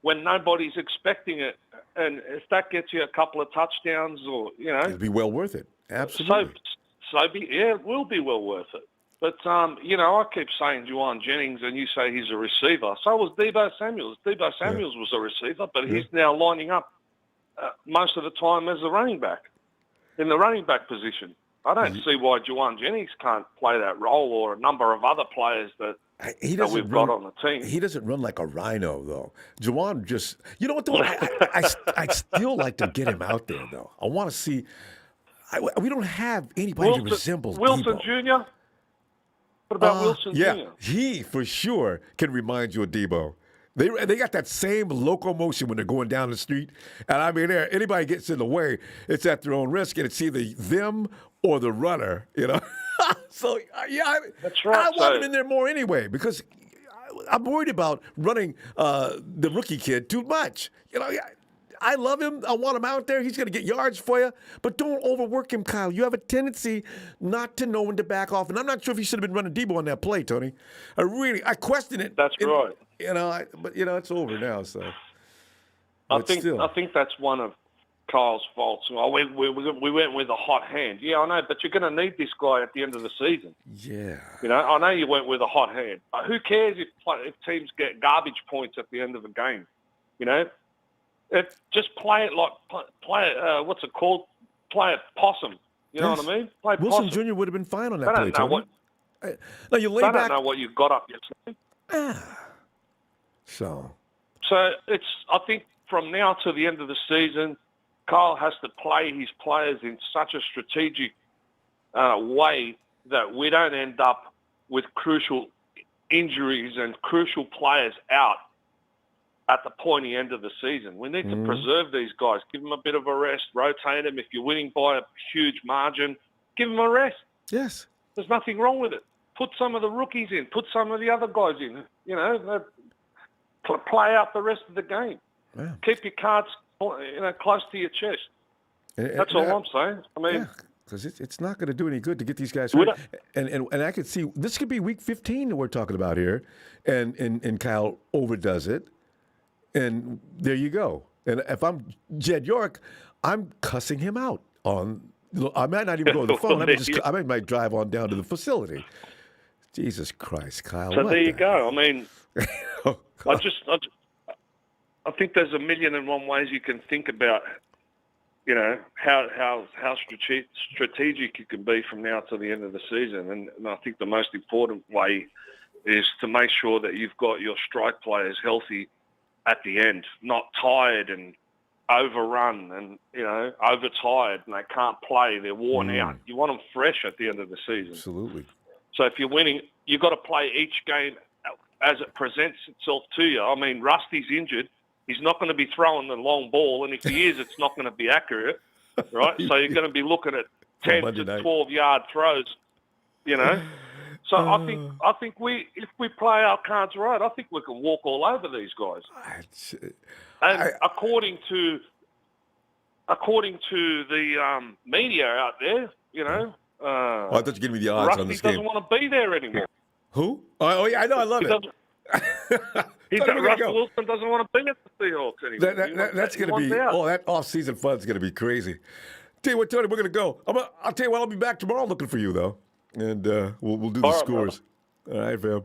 when nobody's expecting it, and if that gets you a couple of touchdowns, or it'd be well worth it. Absolutely. It will be well worth it. But I keep saying Juwan Jennings, and you say he's a receiver. So was Deebo Samuel. Deebo Samuel was a receiver, but he's now lining up most of the time as a running back, in the running back position. I don't see why Juwan Jennings can't play that role, or a number of other players that we've got on the team. He doesn't run like a rhino, though. Juwan just, you know what, though? I still like to get him out there, though. I want to see. We don't have anybody that resembles Wilson Deebo. Jr.? What about Wilson Jr.? Yeah, he for sure can remind you of Deebo. They got that same locomotion when they're going down the street. And I mean, anybody gets in the way, it's at their own risk, and it's either them or the runner, So, that's right. I want him in there more anyway, because I'm worried about running the rookie kid too much. I love him. I want him out there. He's going to get yards for you. But don't overwork him, Kyle. You have a tendency not to know when to back off. And I'm not sure if he should have been running Deebo on that play, Tony. I question it. That's right. But it's over now. So I think that's one of Kyle's faults. Well, we went with a hot hand. Yeah, I know, but you're going to need this guy at the end of the season. Yeah. I know you went with a hot hand. Who cares if teams get garbage points at the end of a game? Just play it like what's it called? Play it possum. You know what I mean? Play Wilson possum. Jr. would have been fine on that play. They don't know what you've got up your sleeve. So I think from now to the end of the season, Kyle has to play his players in such a strategic way that we don't end up with crucial injuries and crucial players out at the pointy end of the season. We need to preserve these guys, give them a bit of a rest, rotate them. If you're winning by a huge margin, give them a rest. Yes. There's nothing wrong with it. Put some of the rookies in. Put some of the other guys in. You know, play out the rest of the game. Yeah. Keep your cards, close to your chest. That's all I'm saying. I mean, because it's not going to do any good to get these guys hurt. And I could see this could be week 15 that we're talking about here, and Kyle overdoes it, and there you go. And if I'm Jed York, I'm cussing him out on. I might not even go to the phone. I might drive on down to the facility. Jesus Christ, Kyle. So there you go. I mean, I think there's a million and one ways you can think about, how strategic you can be from now to the end of the season. And I think the most important way is to make sure that you've got your strike players healthy at the end, not tired and overrun and, overtired, and they can't play. They're worn out. You want them fresh at the end of the season. Absolutely. So if you're winning, you've got to play each game as it presents itself to you. I mean, Rusty's injured. He's not going to be throwing the long ball, and if he is, it's not going to be accurate, right? So you're going to be looking at 10 to 12-yard throws, So I think if we play our cards right, I think we can walk all over these guys. And according to the media out there, I thought you were giving me the odds Rusty on this game. doesn't want to be there anymore. Who? Oh yeah, I know. I love it. Russell Wilson doesn't want to be at the Seahawks anymore. That's going to be that off-season fun is going to be crazy. Tell you what, Tony, we're going to go. I'll tell you what, I'll be back tomorrow looking for you though, and we'll do the scores. All right, fam.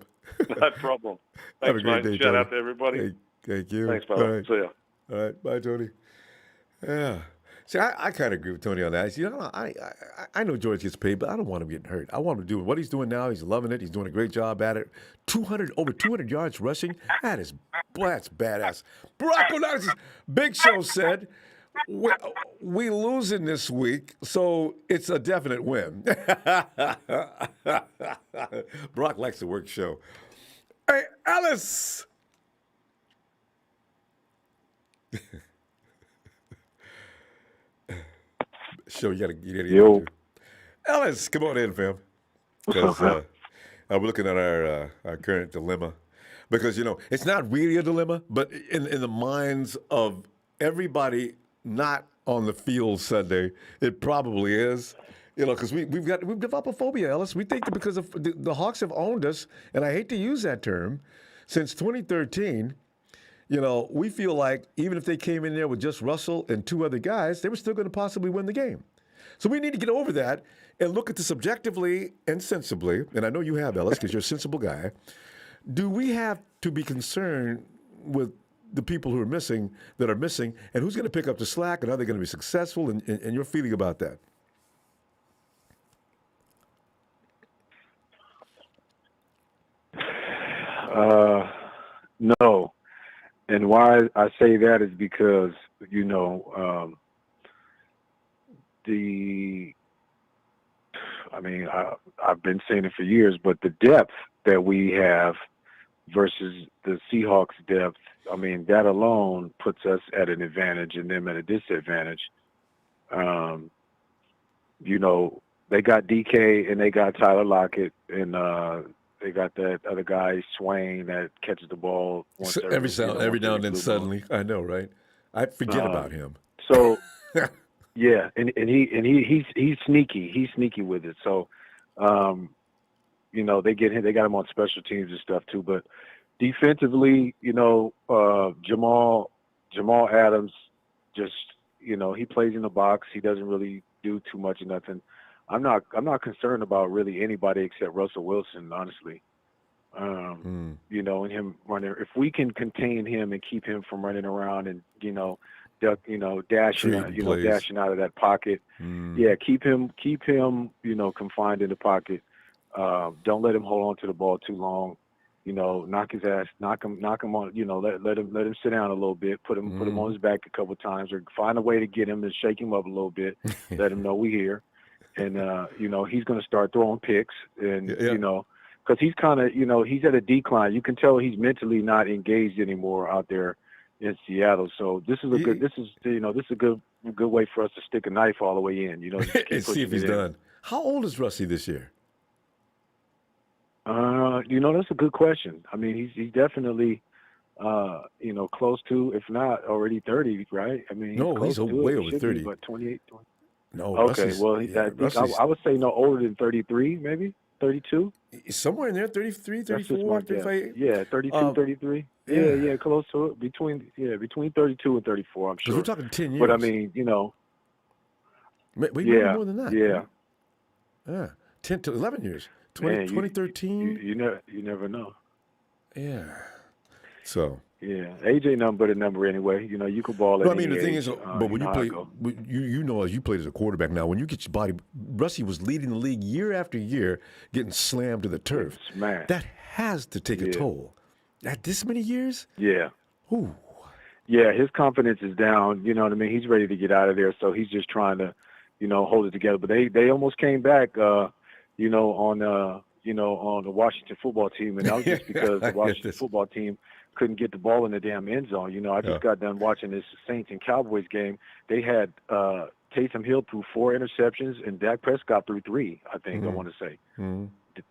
No problem. Thanks, Have a great day, Shout Tony. out to everybody. Hey, thank you. Thanks, brother. All right. See ya. All right, bye, Tony. Yeah. See, I kind of agree with Tony on that. I know George gets paid, but I don't want him getting hurt. I want him to do what he's doing now. He's loving it. He's doing a great job at it. Over 200 yards rushing. That's badass. Brock O'Donnell's Big Show said, we losing this week, so it's a definite win. Brock likes the work show. Hey, Ellis. Show you gotta Yo. Ellis, come on in, fam. Because I'm looking at our current dilemma. Because it's not really a dilemma, but in the minds of everybody not on the field Sunday, it probably is. Because we've developed a phobia, Ellis. We think that because of the Hawks have owned us, and I hate to use that term, since 2013. We feel like even if they came in there with just Russell and two other guys, they were still going to possibly win the game. So we need to get over that and look at this objectively and sensibly. And I know you have, Ellis, because you're a sensible guy. Do we have to be concerned with the people who are missing, and who's going to pick up the slack, and are they going to be successful, and your feeling about that? No. And why I say that is because, I've been saying it for years, but the depth that we have versus the Seahawks depth, that alone puts us at an advantage and them at a disadvantage. They got DK and they got Tyler Lockett and they got that other guy, Swain, that catches the ball once every now and then suddenly. I know, right? I forget about him. So, yeah, and he's sneaky. He's sneaky with it. So, they got him on special teams and stuff too. But defensively, Jamal Adams just, he plays in the box. He doesn't really do too much of nothing. I'm not concerned about really anybody except Russell Wilson, honestly. And him running. If we can contain him and keep him from running around and dashing out of that pocket, keep him confined in the pocket. Don't let him hold on to the ball too long. Knock his ass, knock him on. Let him sit down a little bit. Put him on his back a couple of times, or find a way to get him and shake him up a little bit. Let him know we here. And, he's going to start throwing picks and, because he's kind of, he's at a decline. You can tell he's mentally not engaged anymore out there in Seattle. So this is a good way for us to stick a knife all the way in. Just keep and see if he's done. How old is Rusty this year? That's a good question. I mean, he's definitely, close to, if not already 30, right? I mean, no, he's way over 30. But 28. No, okay. Well, I would say no older than 33, maybe 32. Somewhere in there, 33, 34, 35. Yeah, 32, 33. Yeah, close to it. Between 32 and 34, I'm sure. Because we're talking 10 years. But I mean, Maybe more than that. Yeah. Yeah, 10 to 11 years. 2013. You never know. Yeah. So. Yeah, AJ nothing but a number anyway. You can ball. Well, I mean, the thing is, but when you play, as you played as a quarterback now, when you get your body, Rusty was leading the league year after year, getting slammed to the turf. Smashed. That has to take a toll. At this many years? Yeah. Ooh. Yeah, his confidence is down. You know what I mean? He's ready to get out of there, so he's just trying to, hold it together. But they almost came back, on the Washington football team, and that was just because the Washington football team couldn't get the ball in the damn end zone. I just got done watching this Saints and Cowboys game. They had Taysom Hill threw 4 interceptions, and Dak Prescott threw 3. I think I want to say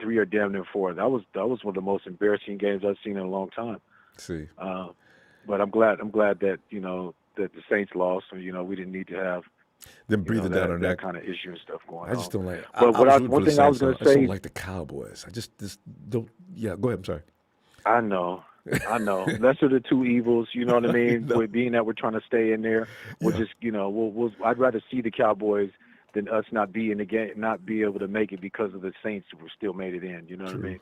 3 or damn near 4. That was one of the most embarrassing games I've seen in a long time. See, but I'm glad that that the Saints lost. So, we didn't need to have them breathing down on that kind of issue and stuff going on. I just don't like. But one thing I was going to say, I don't like the Cowboys. I just don't. Yeah, go ahead. I'm sorry. I know. Lesser of the two evils, you know what I mean? With being that we're trying to stay in there, we'll just, I'd rather see the Cowboys than us not be in the game, not be able to make it because of the Saints who still made it in. You know what I mean?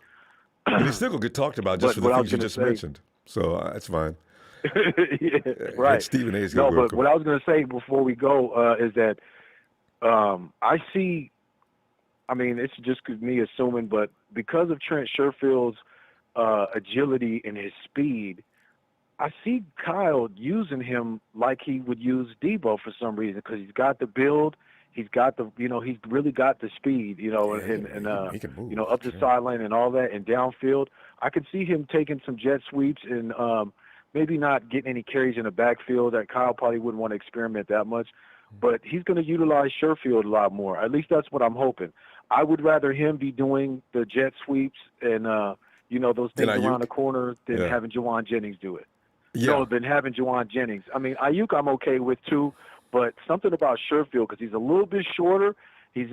They still gonna get talked about just for the things you just mentioned. So that's fine. Yeah, right. Stephen A's no, but what I was going to say before we go is that I see. I mean, it's just me assuming, but because of Trent Sherfield's agility and his speed, I see Kyle using him like he would use Deebo for some reason, because he's got the build, he's got the, he's really got the speed, and he can move, up the sideline and all that, and downfield. I could see him taking some jet sweeps and maybe not getting any carries in the backfield that Kyle probably wouldn't want to experiment that much, but he's going to utilize Sherfield a lot more. At least that's what I'm hoping. I would rather him be doing the jet sweeps and those things around the corner than having Juwan Jennings do it. Yeah. No, than having Juwan Jennings. I mean, Iuok I'm okay with too, but something about Sherfield, because he's a little bit shorter, his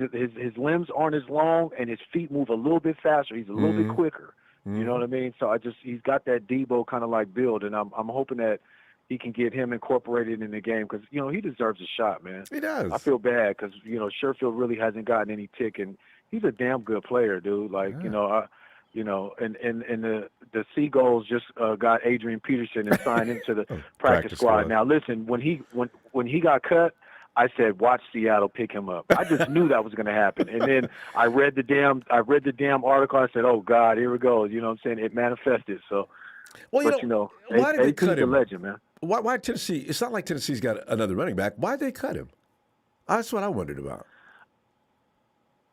limbs aren't as long, and his feet move a little bit faster. He's a little bit quicker. You know what I mean? So he's got that Deebo kind of like build, and I'm hoping that he can get him incorporated in the game, because he deserves a shot, man. He does. I feel bad because Sherfield really hasn't gotten any tick, and he's a damn good player, dude. Like and the Seagulls just got Adrian Peterson and signed him to the practice squad. Now listen, when he got cut, I said, watch Seattle pick him up. I just knew that was going to happen. And then I read the damn article. I said, oh God, here we go. You know what I'm saying? It manifested. So, why did they cut him? A legend, man. Why Tennessee? It's not like Tennessee's got another running back. Why did they cut him? That's what I wondered about.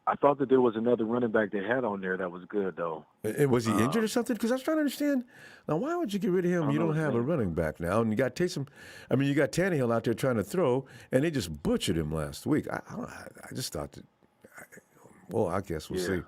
I thought that there was another running back they had on there that was good, though. And was he injured or something? Because I was trying to understand. Now, why would you get rid of him? You don't have a running back now. And you got Taysom. I mean, you got Tannehill out there trying to throw, and they just butchered him last week. I just thought that, I guess we'll see.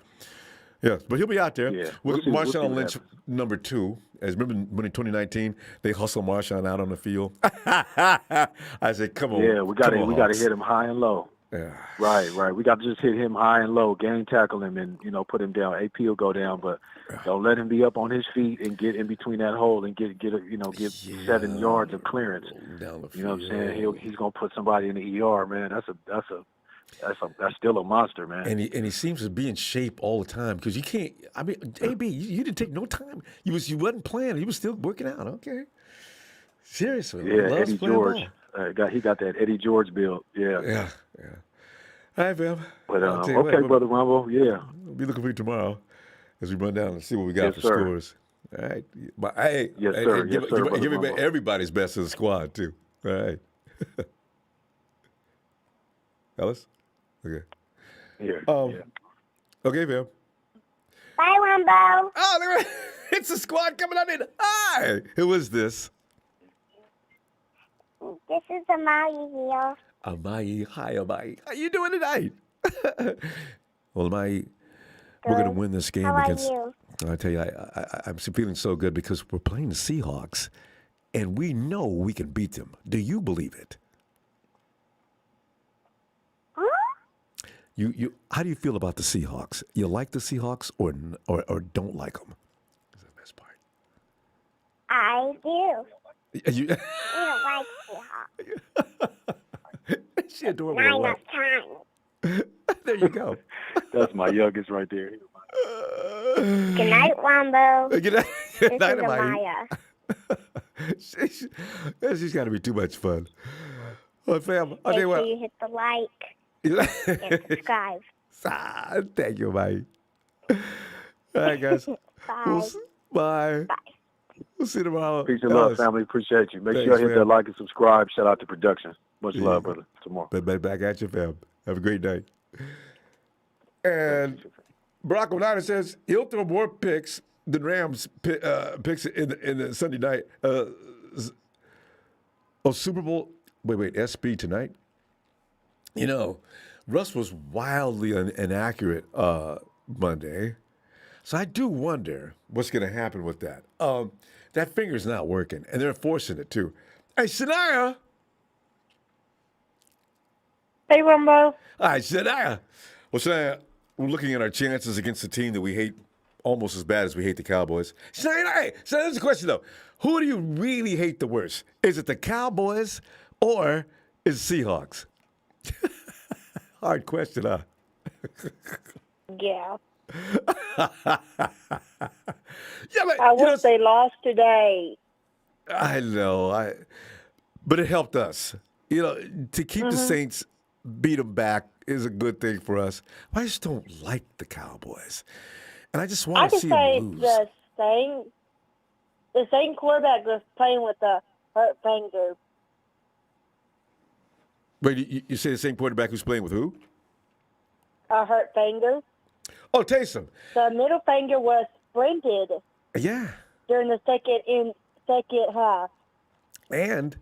Yeah, but he'll be out there. Yeah. Marshawn Lynch, number 2. As remember when in 2019 they hustled Marshawn out on the field. I said, "Come on, yeah, we got to hit him high and low." Yeah. Right. We got to just hit him high and low, gang tackle him, and put him down. AP will go down, but don't let him be up on his feet and get in between that hole and get 7 yards of clearance. Down the field. You know what I'm saying? He's gonna put somebody in the ER, man. That's still a monster, man. And he seems to be in shape all the time, because you can't. I mean, AB, you didn't take no time. You wasn't playing. He was still working out. Okay. Seriously. Yeah, Eddie George. He got that Eddie George build. Yeah. Yeah. All right, Bill. But okay, Brother Ronbo. Yeah. We'll be looking for you tomorrow as we run down and see what we got for scores. All right. But hey, yes, sir. Give me everybody's best of the squad too. All right. Ellis? Okay. Yeah. Okay, Bill. Bye, Ronbo. Oh, it's the squad coming on in. Hi. Who is this? This is Amaya here. Amai, hi Amai. How you doing tonight? Well, Amai, we're going to win this game How against. are you? I tell you, I'm feeling so good because we're playing the Seahawks, and we know we can beat them. Do you believe it? Huh? You. How do you feel about the Seahawks? You like the Seahawks or don't like them? That's the best part. I do. You, We don't like Seahawks. she adorable. 9 Right? of 10. There you go. That's my youngest right there. Good night, Ronbo. Good night, This is night, Amai. Amaya. She's got to be too much fun. Well, fam, I'll tell Make you sure what. you hit the like and subscribe. Thank you, Amai. All right, guys. Bye. Bye. Bye. We'll see you tomorrow. Peace and love, family. Appreciate you. Make Thanks, sure you hit man. that like and subscribe. Shout out to production. Much Yeah. love, brother. Tomorrow. Back at you, fam. Have a great night. And Barack Obama says he'll throw more picks than Rams picks in the Sunday night. Super Bowl. Wait, SB tonight. You know, Russ was wildly inaccurate Monday. So I do wonder what's going to happen with that. That finger's not working, and they're forcing it too. Hey, Shania. Hey, Ronbo. Hi, Shania. Well, Shania, we're looking at our chances against the team that we hate almost as bad as we hate the Cowboys. Shania, hey, Shania, there's a question, though. Who do you really hate the worst? Is it the Cowboys or is it Seahawks? Hard question, huh? Yeah. Yeah, but I wish they lost today. I know, but it helped us. You know, to keep the Saints, beat them back is a good thing for us. I just don't like the Cowboys, and I just I want to can see say them lose. the same quarterback was playing with a hurt finger. Wait, you say the same quarterback who's playing with who? A hurt finger. Oh, Taysom. The middle finger was sprinted Yeah, during the second half. and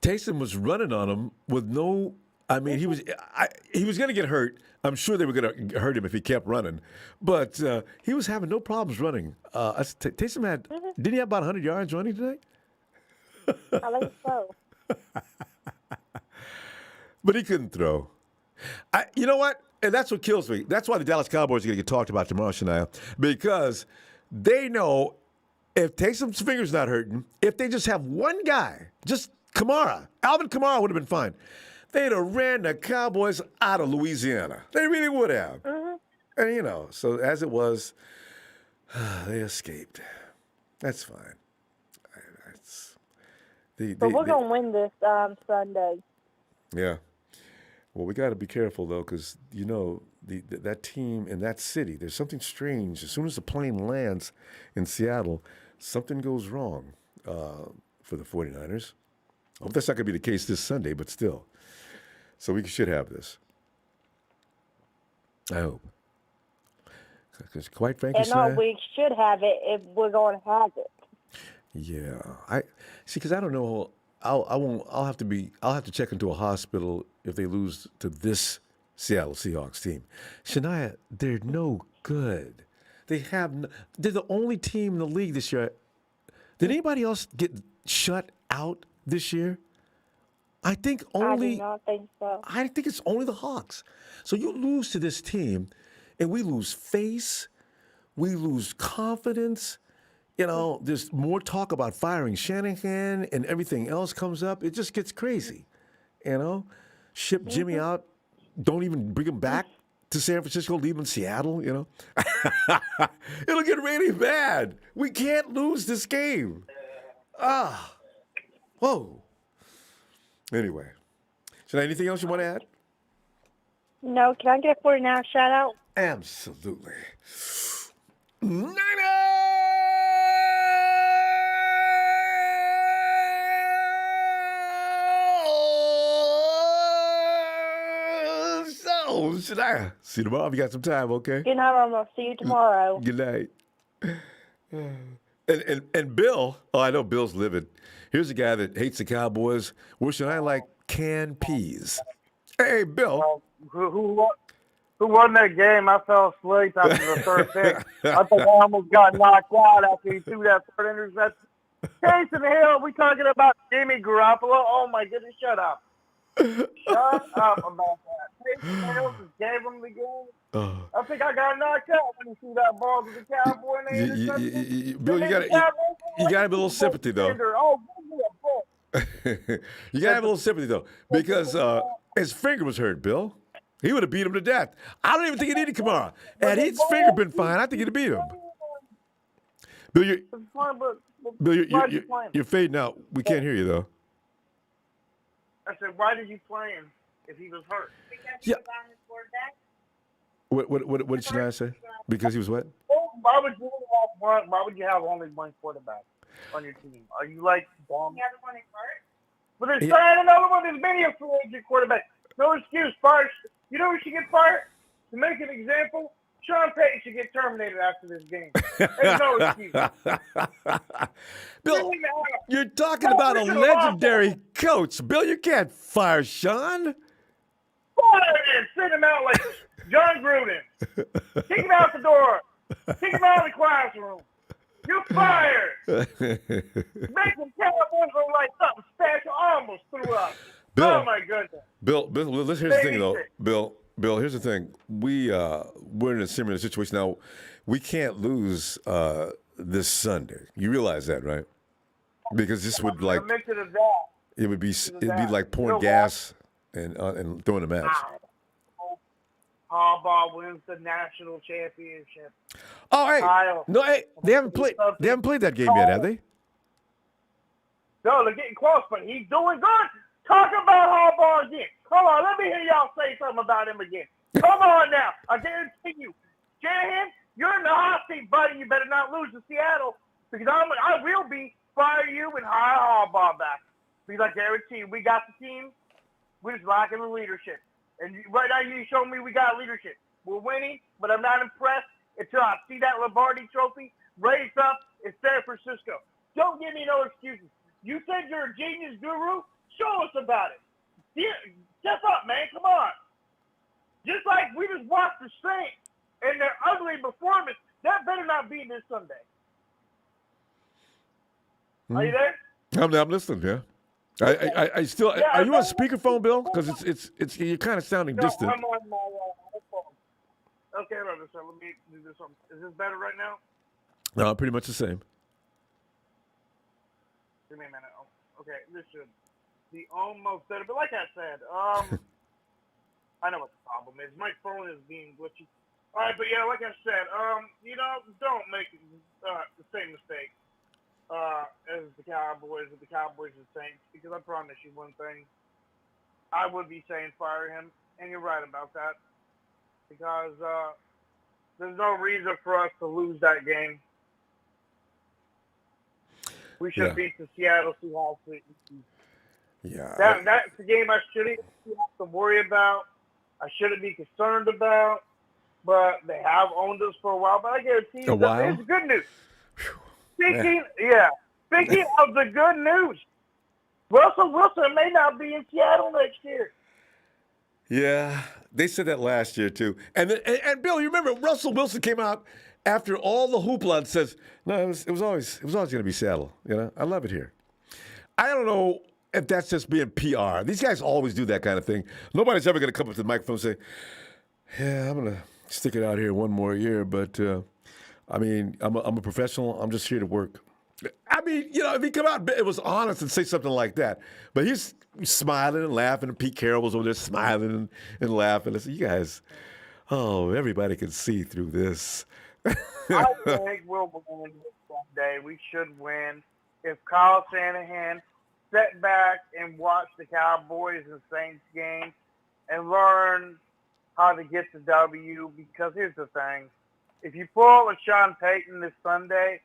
Taysom was running on him with no. I mean, he was going to get hurt. I'm sure they were going to hurt him if he kept running, but he was having no problems running. Taysom had didn't he have about 100 yards running tonight? I think so. But he couldn't throw. You know what? And that's what kills me. That's why the Dallas Cowboys are going to get talked about tomorrow, Shania, because they know if Taysom's finger's not hurting, if they just have one guy, just Alvin Kamara would have been fine. They'd have ran the Cowboys out of Louisiana. They really would have. And, you know, so as it was, they escaped. That's fine. But we're going to win this Sunday. Yeah. Well, we got to be careful, though, because, you know, that team in that city, there's something strange. As soon as the plane lands in Seattle, something goes wrong for the 49ers. I hope that's not going to be the case this Sunday, but still. So we should have this. I hope. Because quite frankly, And no, we should have it if we're going to have it. yeah, I see. Because I don't know. I'll have to check into a hospital if they lose to this Seattle Seahawks team. Shania, they're no good. They're the only team in the league this year. Did anybody else get shut out this year? I think only. I do not think so. I think it's only the Hawks. So you lose to this team, and we lose face, we lose confidence. You know, there's more talk about firing Shanahan, and everything else comes up. It just gets crazy. You know, ship Jimmy out, don't even bring him back to San Francisco, leave him in Seattle. You know, it'll get really bad. We can't lose this game. Whoa. Anyway, so anything else you want to add? No, can I get a 49 shout out? Absolutely. Niners! So, should I see you tomorrow if you got some time, okay? Good night, Ronbo. See you tomorrow. Good night. And Bill, I know Bill's livid. Here's a guy that hates the Cowboys, wishing I like canned peas. Hey, Bill. Who won that game? I fell asleep after the third pick. I think I almost got knocked out after he threw that third interception. Taysom Hill, we talking about Jimmy Garoppolo? Oh my goodness, shut up. Shut up about that. Taysom Hill just gave him the game. I think I got knocked out when he threw that ball to the Cowboy. Bill, you gotta have a little sympathy though. Oh, give me a book. You gotta have a little sympathy though, because his finger was hurt, Bill. He would have beat him to death. I don't even think he needed Kamara. Had his finger been fine, I think he'd have beat him. Bill, you're fading out. We can't hear you though. I said, why did you play him if he was hurt? Yeah. What did Shanahan say? Because he was what? Why would you have only one quarterback on your team? Are you like bomb? You have one hurt? But there's another one. There's many a free agent quarterback. No excuse. Fired. You know who should get fired? To make an example, Sean Payton should get terminated after this game. There's no excuse. Bill, you're talking about a legendary coach. Bill, you can't fire Sean. Fire him. Send him out like John Gruden. Kick him out the door. Kick him out of the classroom. You're fired. Make him Cowboys look like something special. I almost threw up. Bill, oh my goodness. Bill, here's the thing though. Bill, here's the thing. We're in a similar situation now. We can't lose this Sunday. You realize that, right? Because this would it'd be like pouring gas and throwing a match. Harbaugh wins the national championship. Oh, hey, they haven't played that game yet, have they? No, they're getting close, but he's doing good. Talk about Harbaugh again. Come on, let me hear y'all say something about him again. Come on now. I guarantee you. Shanahan, you're in the hot seat, buddy. You better not lose to Seattle because I will fire you and hire Harbaugh back. Because I guarantee you, we got the team. We're just lacking the leadership. And right now, you show me we got leadership. We're winning, but I'm not impressed until I see that Lombardi trophy raised up in San Francisco. Don't give me no excuses. You said you're a genius guru? Show us about it. Step up, man. Come on. Just like we just watched the Saints and their ugly performance, that better not be this Sunday. Are you there? I'm listening, yeah. I still. Are you on speakerphone, Bill? Because it's you're kind of sounding distant. I'm on my phone. Okay, brother. So let me do this one. Is this better right now? No, pretty much the same. Give me a minute. Okay, this should be almost better. But like I said, I know what the problem is. My phone is being glitchy. All right, but yeah, like I said, don't make the same mistake as the Cowboys and Saints, because I promise you one thing. I would be saying fire him, and you're right about that, because there's no reason for us to lose that game. We should beat the Seattle Seahawks. Yeah. That's the game I shouldn't have to worry about. I shouldn't be concerned about. But they have owned us for a while. But I guarantee you, it's good news. Speaking of the good news, Russell Wilson may not be in Seattle next year. Yeah, they said that last year too. And Bill, you remember Russell Wilson came out after all the hoopla and says, "No, it was always going to be Seattle." You know, I love it here. I don't know if that's just being PR. These guys always do that kind of thing. Nobody's ever going to come up to the microphone and say, "Yeah, I'm going to stick it out here one more year." But I mean, I'm a professional. I'm just here to work. I mean, if he come out, it was honest and say something like that. But he's smiling and laughing, and Pete Carroll was over there smiling and laughing. I said, "You guys, everybody can see through this." I think we'll win someday. We should win. If Kyle Shanahan sat back and watched the Cowboys and Saints game and learn how to get the W, because here's the thing. If you pull a Sean Payton this Sunday,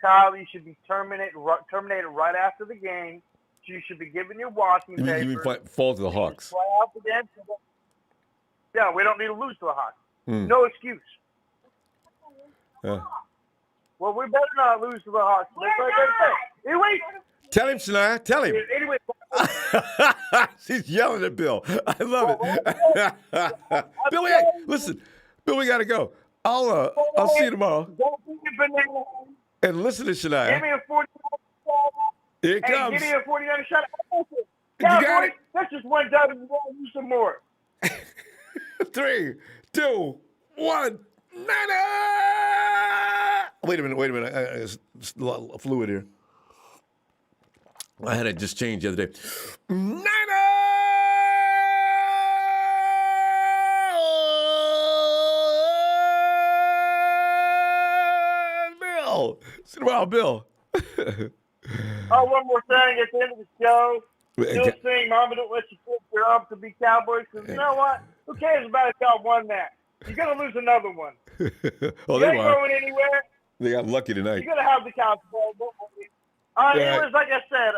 Kyle, you should be terminated right after the game. You should be given your walking papers. You mean fall to the Hawks? Yeah, we don't need to lose to the Hawks. No excuse. Well, we better not lose to the Hawks. Anyway, Tell him, Shania. Tell him. anyway, She's yelling at Bill. I love it. Bill, hey, listen. Bill, we got to go. I'll see you tomorrow. Don't be a banana. And listen to Shania. Give me a 49 shot. Here it comes. Give me a 49 shot. You got it. That's just one dub. We're going to use some more. 3, 2, 1. Niner! Wait a minute. It's a lot of fluid here. I had it just changed the other day. Niner! Bill! See you tomorrow, Bill. One more thing at the end of the show. Still sing, Mama, don't let you put your up to be Cowboys. Because you know what? Who cares about if y'all won that? You're going to lose another one. Oh, You they ain't won. going anywhere. They got lucky tonight. You're going to have the Cowboys. Don't worry. Anyways, like I said,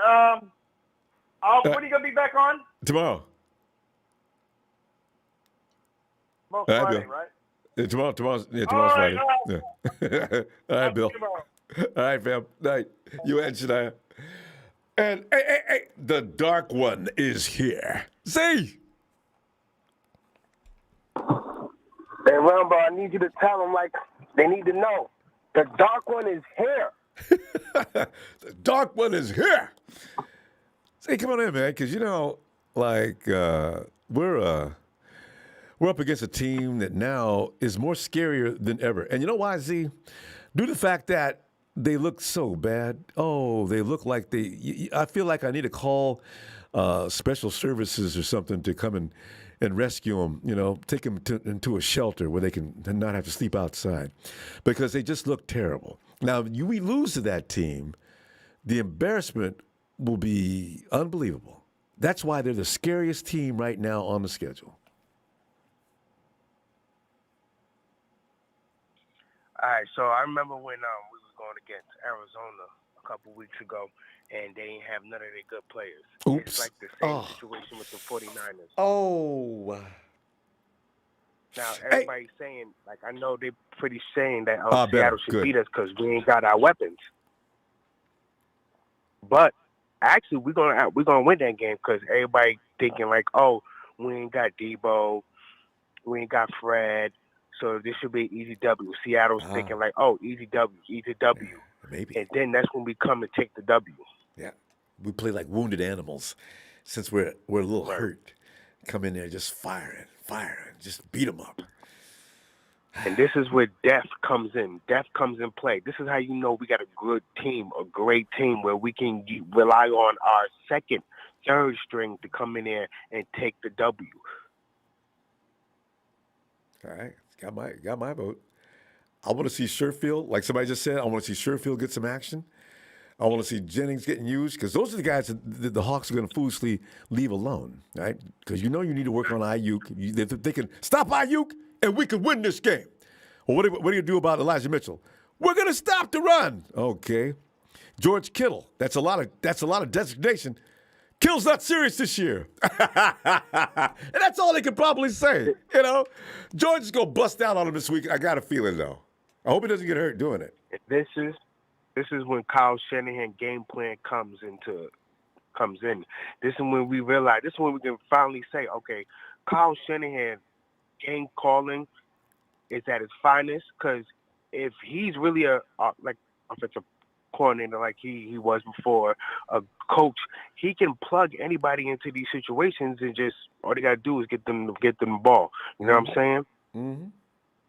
when are you going to be back on? Tomorrow. Most All right, Friday, Bill. right? Tomorrow's All Friday. right. Yeah. All right, Bill. Tomorrow. All right, fam. Night. You and Shania. And hey, the dark one is here. See? Hey, Ronbo, I need you to tell them like they need to know. The dark one is here. The dark one is here. Say, come on in, man, because we're up against a team that now is more scarier than ever. And you know why, Z? Due to the fact that they look so bad. Oh, they look like I feel like I need to call special services or something to come and rescue them, take them into a shelter where they can not have to sleep outside because they just look terrible. Now, we lose to that team, the embarrassment will be unbelievable. That's why they're the scariest team right now on the schedule. All right, so I remember when we was going against Arizona a couple weeks ago, and they didn't have none of their good players. Oops. It's like the same situation with the 49ers. Oh. Now, everybody's saying, like, I know they're pretty saying that Better. Seattle should Good. beat us because we ain't got our weapons. But actually, we're gonna win that game because everybody thinking like, oh, we ain't got Deebo, we ain't got Fred, so this should be an easy W. Seattle's thinking like, oh, easy W. Maybe. And then that's when we come and take the W. Yeah. We play like wounded animals since we're a little hurt. Come in there just firing, just beat them up. And this is where death comes in. Death comes in play. This is how you know we got a good team, a great team where we can rely on our second, third string to come in there and take the W. All right. Got my vote. I want to see Sherfield, like somebody just said, I want to see Sherfield get some action. I want to see Jennings getting used because those are the guys that the Hawks are going to foolishly leave alone, right? Because you need to work on Iuok. If they can stop Iuok, and we can win this game. Well, what do you do about Elijah Mitchell? We're going to stop the run. Okay. George Kittle. That's a lot of designation. Kittle's not serious this year. And that's all they could probably say, George is going to bust out on him this week. I got a feeling, though. I hope he doesn't get hurt doing it. This is when Kyle Shanahan game plan comes in. This is when we realize, this is when we can finally say, okay, Kyle Shanahan game calling is at its finest, because if he's really a offensive coordinator like he was before, a coach, he can plug anybody into these situations and just all they got to do is get them the ball. You know what I'm saying? Mm-hmm. And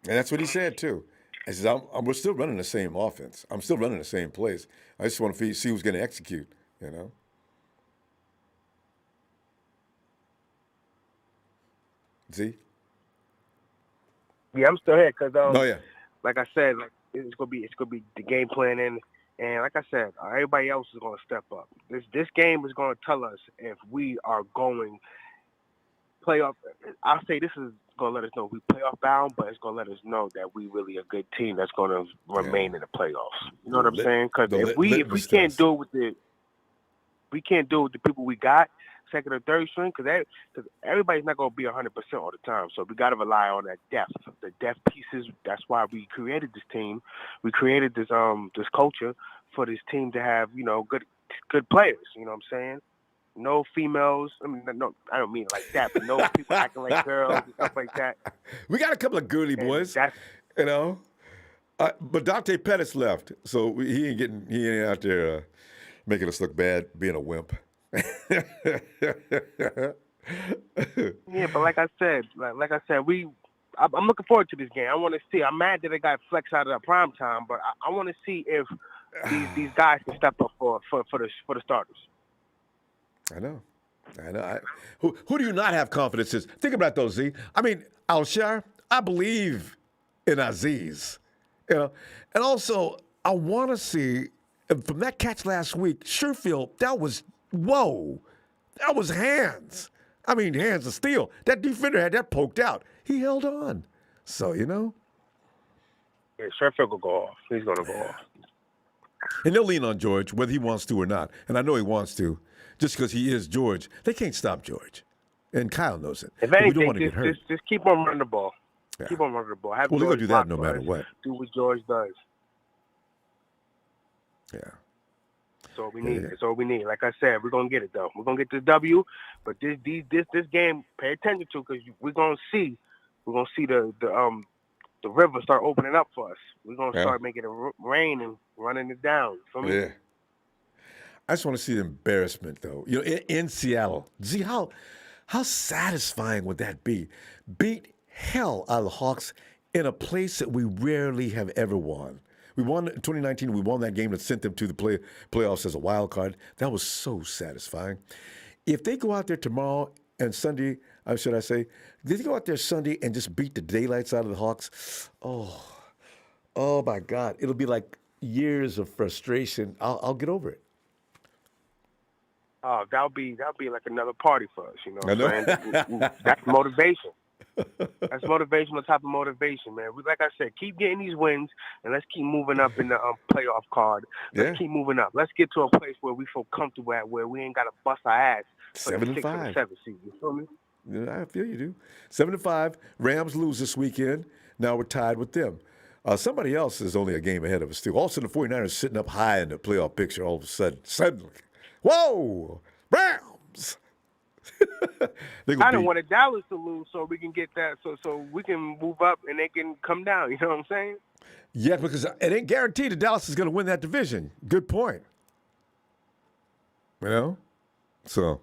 that's what he said too. He says, we're still running the same offense. I'm still running the same plays. I just want to see who's going to execute, See? Yeah, I'm still here because yeah. Like I said, it's gonna be the game planning, and like I said, everybody else is gonna step up. This game is gonna tell us if we are going playoff. I'll say this is gonna let us know we playoff bound, but it's gonna let us know that we really a good team that's gonna remain in the playoffs. You know what I'm saying? Because if we can't do it with the people we got, second or third string, because everybody's not going to be 100% all the time. So we got to rely on that depth. The depth pieces. That's why we created this team. We created this culture for this team to have good players. You know what I'm saying? No females. I mean, no, I don't mean it like that, but no people acting like girls and stuff like that. We got a couple of girly boys, you know. But Dante Pettis left, so he ain't out there making us look bad being a wimp. Yeah, but like I said, I'm looking forward to this game. I want to see. I'm mad that it got flexed out of the prime time, but I want to see if these guys can step up for the starters. I know. Who do you not have confidence in? Think about those, Z. I mean, Alshar, I believe in Aziz. You know, and also I want to see from that catch last week, Sherfield. That was hands. I mean, hands of steel. That defender had that poked out. He held on. So Yeah, Sherfield will go off. He's gonna go off. And they'll lean on George whether he wants to or not. And I know he wants to, just because he is George. They can't stop George, and Kyle knows it. If anything, we don't want to get hurt. Just keep on running the ball. Yeah. Keep on running the ball. Well, they're going to do that no matter what. Do what George does. Yeah. That's all we need. That's all we need. Like I said, we're going to get it, though. We're going to get the W. But this game, pay attention to, because we're going to see the river start opening up for us. We're going to start making it rain and running it down. For me. Yeah. I just want to see the embarrassment, though. You know, in Seattle. See, how satisfying would that be? Beat hell out of the Hawks in a place that we rarely have ever won. We won in 2019. We won that game that sent them to the playoffs as a wild card. That was so satisfying. If they go out there tomorrow and Sunday, should I say, if they go out there Sunday and just beat the daylights out of the Hawks, oh my God, it'll be like years of frustration. I'll get over it. Oh, that'll be like another party for us, you know what I I'm saying? That's motivation. That's motivation on top of motivation, man. Like I said, keep getting these wins, and let's keep moving up in the playoff card. Let's keep moving up. Let's get to a place where we feel comfortable at, where we ain't got to bust our ass for the 6 or 7 season. You feel me? Yeah, I feel you do. 7-5. Rams lose this weekend. Now we're tied with them. Somebody else is only a game ahead of us, too. All of a sudden, the 49ers sitting up high in the playoff picture all of a sudden. Suddenly. Whoa! Rams! I don't want Dallas to lose so we can get that, so we can move up and they can come down. You know what I'm saying? Yeah, because it ain't guaranteed that Dallas is going to win that division. Good point. You know? So,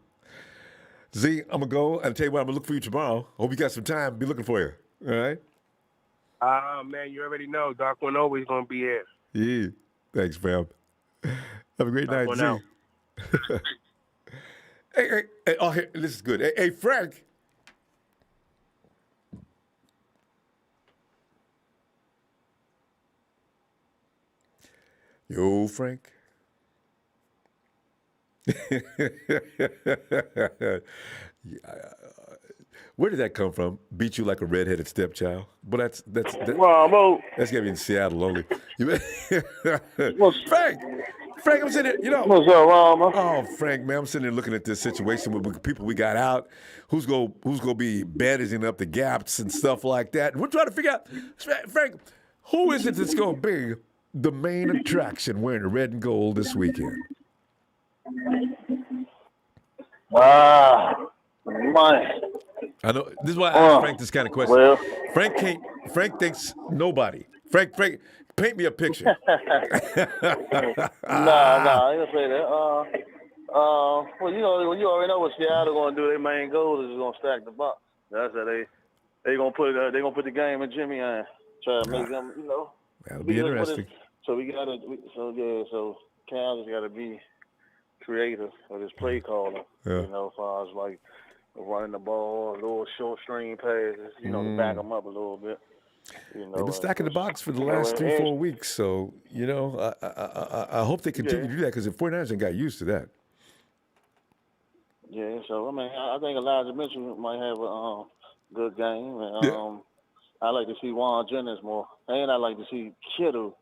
Z, I'm going to go and tell you what, I'm going to look for you tomorrow. Hope you got some time. Be looking for you. All right? Man, you already know. Doc Quinn always going to be here. Yeah. Thanks, fam. Have a great night, Z. Hey, here, this is good. Hey, Frank. Yo, Frank. Where did that come from? Beat you like a redheaded stepchild? But that's Ronbo. That's gonna be in Seattle only. Frank, I'm sitting there, you know. What's up, Ronbo? Oh, Frank, man, I'm sitting there looking at this situation with people we got out, who's gonna be bandaging up the gaps and stuff like that. And we're trying to figure out, Frank, who is it that's gonna be the main attraction wearing the red and gold this weekend? Wow, man. I know this is why I asked Frank this kind of question. Well, Frank thinks nobody. Frank, paint me a picture. nah, I ain't gonna say that. Well, you already know what Seattle gonna do. Their main goal is gonna stack the box. That's how they gonna put the game in Jimmy and try to make them, That'll be interesting. So Cal just gotta be creative with his play calling. Yeah. As far as like running the ball, little short string passes, to back them up a little bit. They've been stacking the box for the last 3-4 weeks, so I hope they continue to do that because the 49ers ain't got used to that. Yeah, so I think Elijah Mitchell might have a good game. I like to see Juan Jennings more, and I like to see Kittle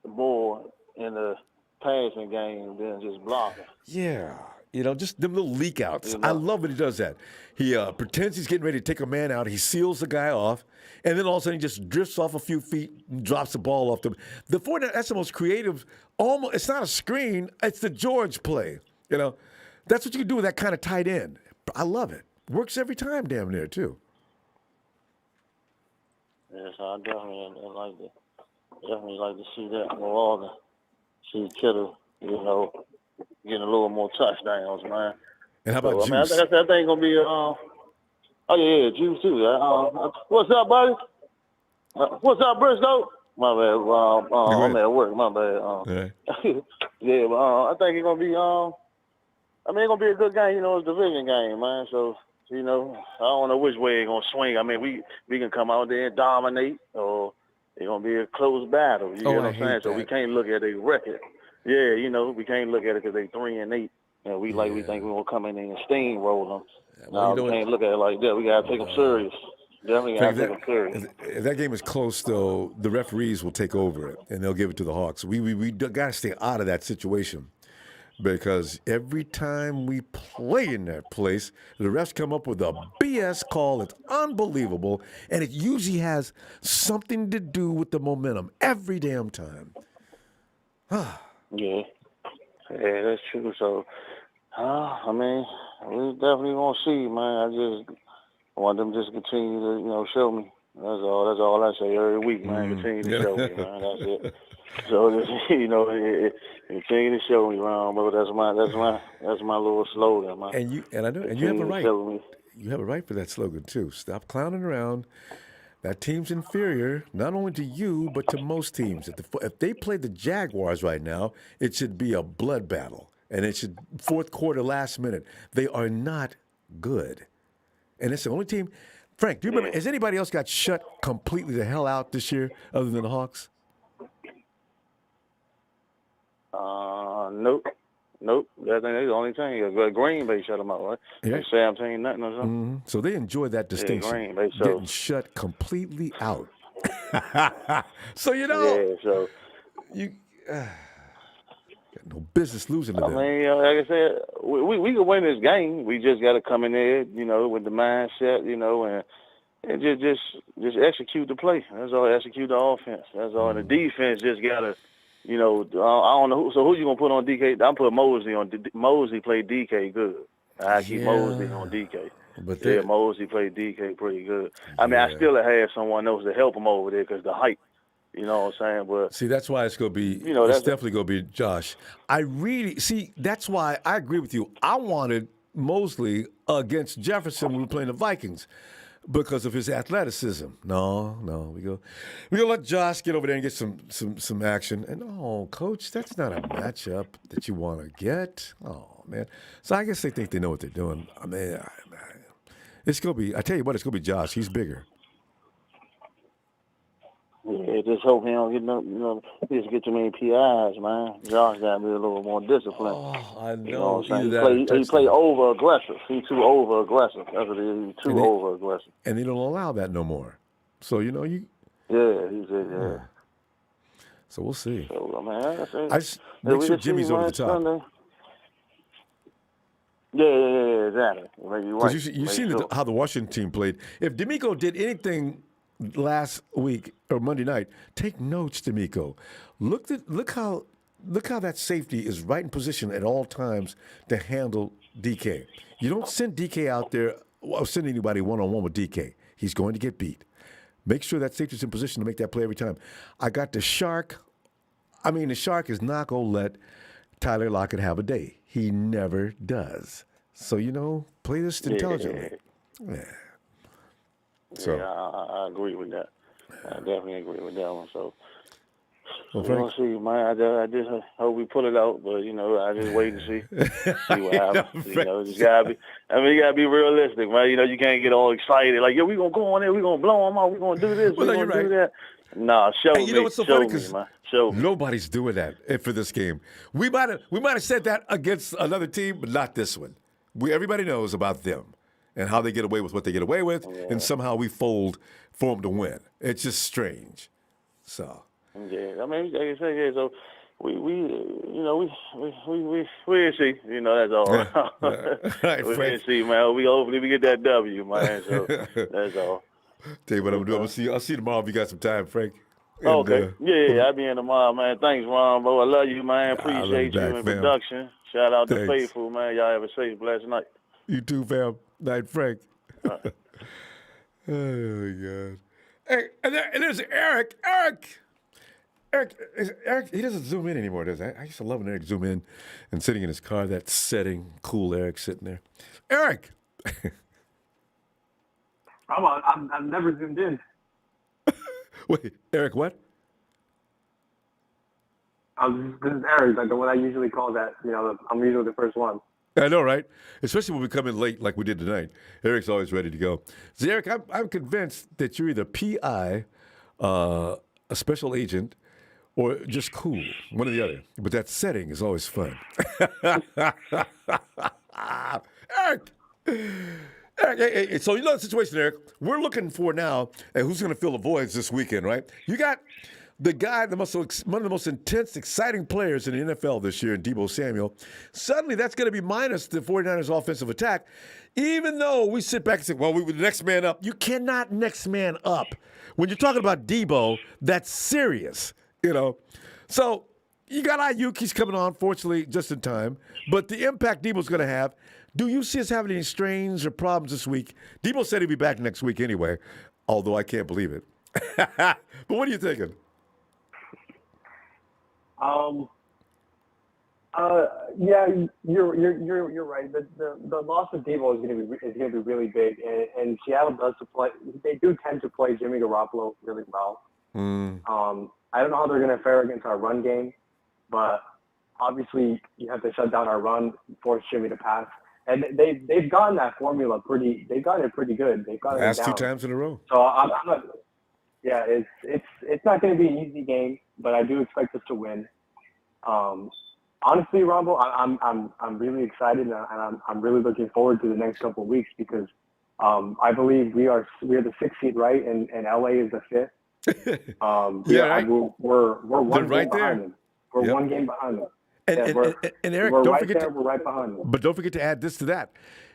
more in the passing game than just blocking. Yeah, You know, just them little leak outs. I love when he does that. He pretends he's getting ready to take a man out. He seals the guy off, and then all of a sudden he just drifts off a few feet and drops the ball off them. The 49ers, that's the most creative. Almost, it's not a screen. It's the George play. You know, that's what you can do with that kind of tight end. I love it. Works every time, damn near too. Yes, I definitely like to see that more often. See Kittle, you know, getting a little more touchdowns, man. And how about Juice? I think gonna be Juice too. What's up, buddy? What's up, Briscoe? My bad. I'm at work. My bad. Yeah, but I think it's gonna be. It's gonna be a good game. You know, it's a division game, man. So you know, I don't know which way it's gonna swing. I mean, we can come out there and dominate, or it's gonna be a close battle. You know what I'm saying? So we can't look at a record. Yeah, you know, we can't look at it because they 3-8. And we think we're gonna come in and steamroll them. Well, we can't look at it like that. We gotta take them serious. Definitely gotta take them serious. If that game is close, though, the referees will take over it and they'll give it to the Hawks. We gotta stay out of that situation because every time we play in that place, the refs come up with a BS call that's unbelievable, and it usually has something to do with the momentum every damn time. Yeah, that's true. So, we definitely gonna see, man. I just want them just continue to, you know, show me. That's all I say every week, man. Continue to show me, man. That's it. So, you know, continue to show me, Ronbo. That's my little slogan, man. And you have a right. You have a right for that slogan too. Stop clowning around. That team's inferior, not only to you, but to most teams. If they play the Jaguars right now, it should be a blood battle. And it should, fourth quarter, last minute. They are not good. And it's the only team. Frank, do you remember, has anybody else got shut completely the hell out this year other than the Hawks? Nope. I think that's the only thing. Green Bay shut them out, right? Yeah. They say I'm saying nothing or something. Mm-hmm. So they enjoy that distinction. Green Bay, getting shut completely out. So, you know. Yeah, so. You got no business losing to them. Like I said, we can win this game. We just got to come in there, you know, with the mindset, you know, and just execute the play. That's all. Execute the offense. That's all. And the defense just got to, you know, I don't know. So who you gonna put on DK? I'm put Mosley on. Mosley played DK good. I keep Mosley on DK. But Mosley played DK pretty good. I mean, I still have someone else to help him over there because the height. You know what I'm saying? But see, that's why it's gonna be. You know, it's definitely gonna be Josh. That's why I agree with you. I wanted Mosley against Jefferson when we were playing the Vikings. Because of his athleticism. No, we're gonna let Josh get over there and get some action. And coach, that's not a matchup that you want to get. Oh man. So I guess they think they know what they're doing. I mean, it's gonna be. I tell you what, it's gonna be Josh. He's bigger. Yeah, just hope he don't get get too many PIs, man. Josh gotta be a little more disciplined. Oh, I know. You know what I'm saying? He play over aggressive. He's too over aggressive. That's what it is. He's too over aggressive. And they don't allow that no more. So you know you. Yeah, he said yeah. So we'll see. So man, I just make sure Jimmy's over the top. Sunday. Yeah, exactly. Because you've seen how the Washington team played. If D'Amico did anything last week or Monday night, take notes, D'Amico. Look how that safety is right in position at all times to handle DK. You don't send DK out there or send anybody one-on-one with DK. He's going to get beat. Make sure that safety's in position to make that play every time. I got the Shark. I mean, the Shark is not going to let Tyler Lockett have a day. He never does. So, you know, play this intelligently. Yeah. So, yeah, I agree with that. I definitely agree with that one. So, well, we'll see, man. I just hope we pull it out, but you know, I just wait and see what happens. You know, just gotta be. I mean, you gotta be realistic, man. You know, you can't get all excited like, we gonna go on there, we gonna blow them out, we gonna do this, we gonna do that. Nah, show me. You know what's so funny? Because show me. Nobody's doing that for this game. We might have said that against another team, but not this one. Everybody knows about them and how they get away with what they get away with, and somehow we fold for them to win. It's just strange. So. Yeah, I mean, like I said, so we see. You know, that's all. Right, we see, man. Hopefully we get that W, man. So that's all. Tell you what I'm gonna do. I'll see you tomorrow if you got some time, Frank. And, okay. Yeah, I'll be in tomorrow, man. Thanks, Ronbo. I love you, man. Appreciate you in production. Shout out to Faithful, man. Y'all have a safe, blessed night. You too, fam. Night, Frank. Right. Oh, my God. Hey, and there's Eric. Eric, he doesn't zoom in anymore, does he? I used to love when Eric zoom in and sitting in his car, that setting, cool Eric sitting there. Eric. I've never zoomed in. Wait, Eric, what? This is Eric, like the one I usually call that. You know, I'm usually the first one. I know, right? Especially when we come in late like we did tonight. Eric's always ready to go. So, Eric, I'm convinced that you're either PI, a special agent, or just cool. One or the other. But that setting is always fun. Eric! Eric, so you know the situation, Eric. We're looking for now who's going to fill the voids this weekend, right? You got the guy, one of the most intense, exciting players in the NFL this year, Deebo Samuel. Suddenly, that's going to be minus the 49ers' offensive attack, even though we sit back and say, well, we were the next man up. You cannot next man up. When you're talking about Deebo, that's serious, you know. So you got Iuok. He's coming on, fortunately, just in time. But the impact Deebo's going to have, do you see us having any strains or problems this week? Deebo said he'd be back next week anyway, although I can't believe it. But what are you thinking? Yeah, you're right. The loss of Deebo is going to be really big, and Seattle does play. They do tend to play Jimmy Garoppolo really well. I don't know how they're going to fare against our run game, but obviously you have to shut down our run, force Jimmy to pass, and they've gotten that formula pretty. They've gotten it pretty good. They've gotten it down 2 times in a row. So I'm not. Yeah, it's not going to be an easy game, but I do expect us to win. Honestly, Ronbo, I'm really excited, and I'm really looking forward to the next couple of weeks because I believe we are the 6th seed, right, and LA is the 5th. Right. We're one right game behind them. We're one game behind them. And Eric, we're don't right forget there. We're right behind them. But don't forget to add this to that.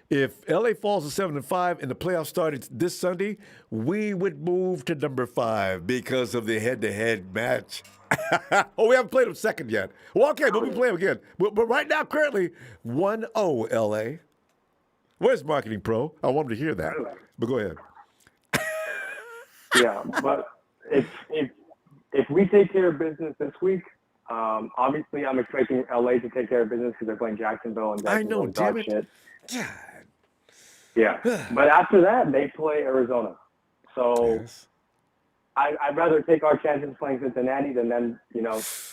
If LA falls to 7-5 and the playoffs started this Sunday, we would move to number 5 because of the head-to-head match. Oh, we haven't played them second yet. Well, okay, but we play them again. But right now, currently, 1-0 LA. Where's Marketing Pro? I want them to hear that. But go ahead. Yeah, but if we take care of business this week, obviously I'm expecting LA to take care of business because they're playing Jacksonville and Jacksonville. I know, damn it. Shit. God. Yeah, but after that they play Arizona, so yes. I'd rather take our chances playing Cincinnati than them,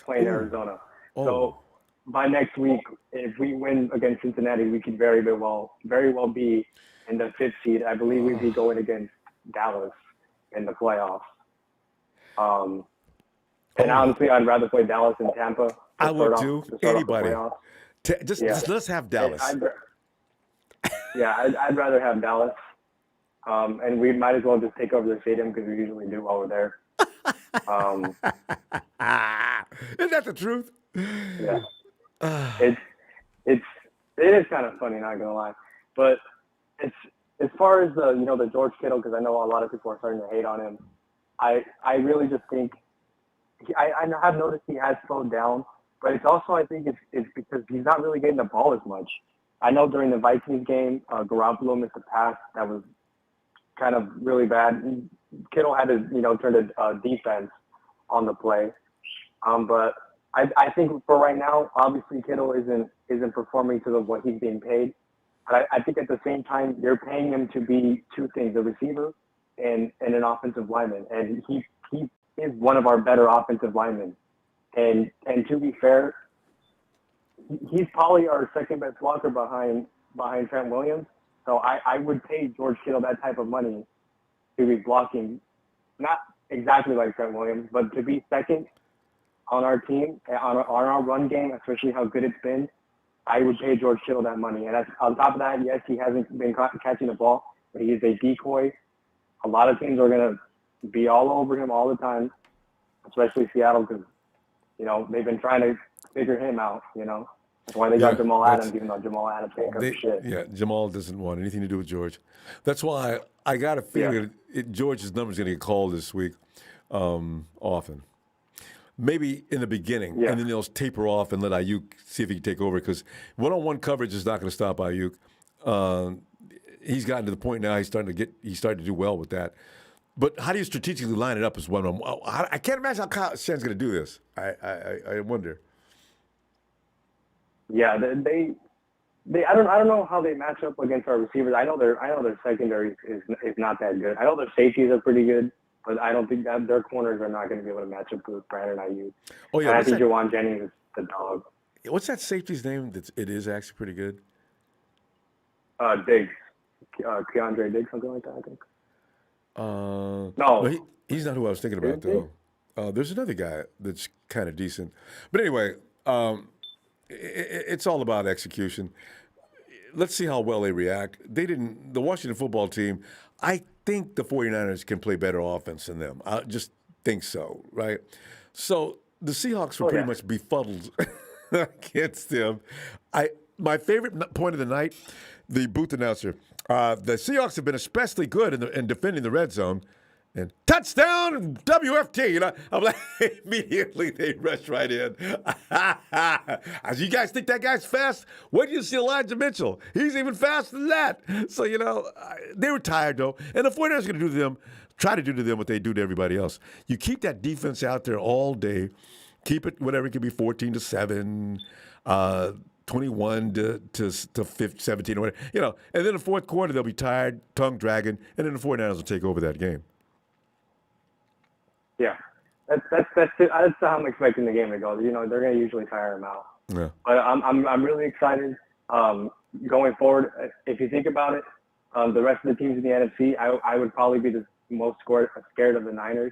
playing Arizona. So by next week, if we win against Cincinnati, we could very well be in the 5th seed. I believe we'd be going against Dallas in the playoffs. And honestly, I'd rather play Dallas than Tampa. I would too. Anybody. Just let's have Dallas. I'd rather have Dallas. And we might as well just take over the stadium because we usually do while we're there. Isn't that the truth? Yeah. It is kind of funny, not gonna lie. But it's as far as the George Kittle, because I know a lot of people are starting to hate on him. I really just think I have noticed he has slowed down, but it's also I think it's because he's not really getting the ball as much. I know during the Vikings game, Garoppolo missed a pass that was kind of really bad. Kittle had to turn to defense on the play, but I think for right now, obviously Kittle isn't performing to what he's being paid. But I think at the same time, you're paying him to be 2 things: a receiver and an offensive lineman, and he is one of our better offensive linemen. And to be fair, he's probably our second best blocker behind Trent Williams. So I would pay George Kittle that type of money to be blocking, not exactly like Trent Williams, but to be second on our team, on our run game, especially how good it's been. I would pay George Kittle that money. And on top of that, yes, he hasn't been catching the ball, but he is a decoy. A lot of teams are going to be all over him all the time, especially Seattle, because they've been trying to figure him out. That's why they got Jamal Adams, even though Jamal Adams can't cover shit. Yeah, Jamal doesn't want anything to do with George. That's why I got a feeling George's number's going to get called this week often. Maybe in the beginning, and then they'll taper off and let Iuok see if he can take over, because one-on-one coverage is not going to stop Iuok. He's gotten to the point now he's starting to do well with that. But how do you strategically line it up is one of them. I can't imagine how Kyle Shanahan's going to do this. I wonder. Yeah, they I don't know how they match up against our receivers. I know their secondary is not that good. I know their safeties are pretty good, but I don't think that their corners are not going to be able to match up with Brandon Iuok. Oh yeah, and I think Juwan Jennings is the dog. What's that safety's name? It is actually pretty good. Diggs, Keandre Diggs, something like that, I think. No, he's not who I was thinking about though. There's another guy that's kind of decent, but anyway, it's all about execution. Let's see how well they react. The Washington football team, I think the 49ers can play better offense than them. I just think so, right? So the Seahawks were pretty much befuddled against them. My favorite point of the night, the booth announcer, the Seahawks have been especially good in defending the red zone. And touchdown, WFT. I'm like, immediately they rush right in. As you guys think that guy's fast? Wait till you see Elijah Mitchell. He's even faster than that. So, they were tired, though. And the 49ers are going to try to do to them what they do to everybody else. You keep that defense out there all day. Keep it whatever it can be, 14-7, 21 to 17 or whatever. And then the fourth quarter, they'll be tired, tongue dragging, and then the 49ers will take over that game. Yeah, that's how I'm expecting the game to go. They're going to usually tire them out. Yeah. But I'm really excited going forward. If you think about it, the rest of the teams in the NFC, I would probably be the most scared of the Niners,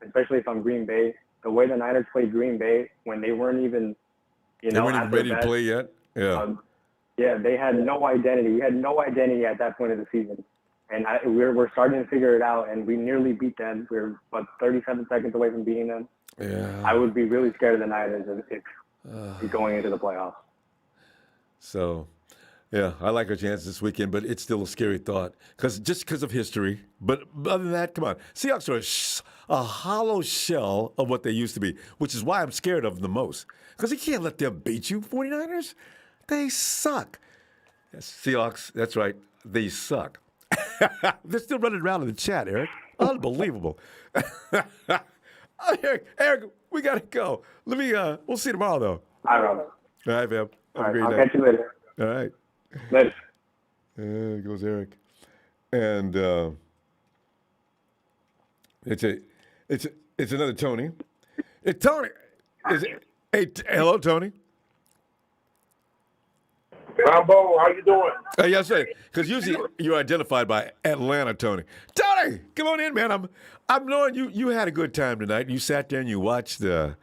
especially if I'm Green Bay. The way the Niners played Green Bay when they weren't even, they weren't even ready to play yet. Yeah. They had no identity. We had no identity at that point of the season. And we're starting to figure it out, and we nearly beat them. We're 37 seconds away from beating them. Yeah. I would be really scared of the Niners if going into the playoffs. So, yeah, I like our chances this weekend, but it's still a scary thought because of history. But other than that, come on. Seahawks are a hollow shell of what they used to be, which is why I'm scared of them the most. Because you can't let them beat you, 49ers. They suck. Seahawks, that's right. They suck. They're still running around in the chat, Eric. Unbelievable. Eric, we got to go. We'll see you tomorrow, though. All right, Robert. All right, fam. All right, I'll catch you later. All right. Later. There goes Eric. And it's another Tony. It's Tony. Hello, Tony. Ronbo, how you doing? Yes, sir. Because usually you're identified by Atlanta, Tony. Tony, come on in, man. I'm knowing you had a good time tonight. You sat there and you watched the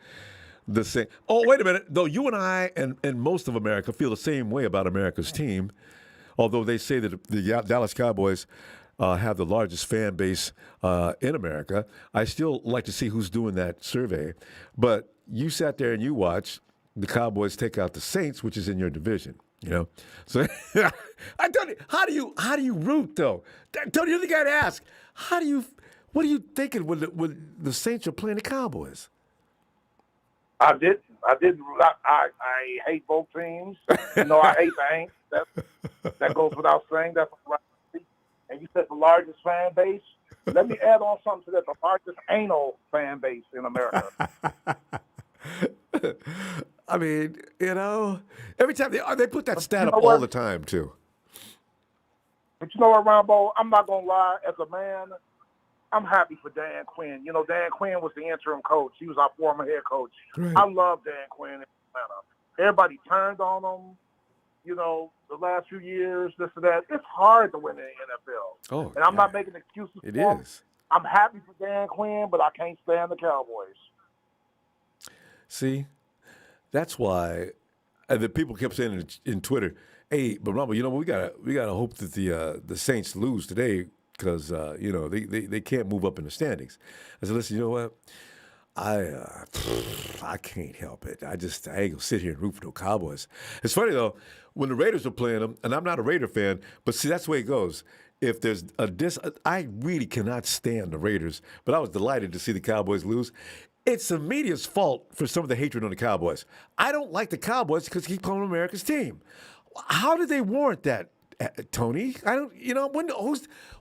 same. Oh, wait a minute. Though you and I and most of America feel the same way about America's team, although they say that the Dallas Cowboys have the largest fan base in America, I still like to see who's doing that survey. But you sat there and you watched the Cowboys take out the Saints, which is in your division. So I tell you, how do you root though? Tony, you're the guy to ask. What are you thinking when the Saints are playing the Cowboys? I hate both teams. I hate the Aints. That goes without saying. That's what I see. And you said the largest fan base. Let me add on something to that. The largest anal fan base in America. I mean, every time they put that stat up all the time, too. But you know what, Ronbo? I'm not going to lie. As a man, I'm happy for Dan Quinn. Dan Quinn was the interim coach. He was our former head coach. Right. I love Dan Quinn in Atlanta. Everybody turned on him, the last few years, this and that. It's hard to win in the NFL. Oh, and I'm not making excuses for it. Him. Is. I'm happy for Dan Quinn, but I can't stand the Cowboys. See, that's why the people kept saying in Twitter, "Hey, but Ronbo, we gotta hope that the Saints lose today because they can't move up in the standings." I said, "Listen, you know what? I can't help it. I ain't gonna sit here and root for no Cowboys. It's funny though, when the Raiders were playing them, and I'm not a Raider fan, but see that's the way it goes. If there's I really cannot stand the Raiders, but I was delighted to see the Cowboys lose. It's the media's fault for some of the hatred on the Cowboys. I don't like the Cowboys because they keep calling them America's team. How did they warrant that, Tony? I don't.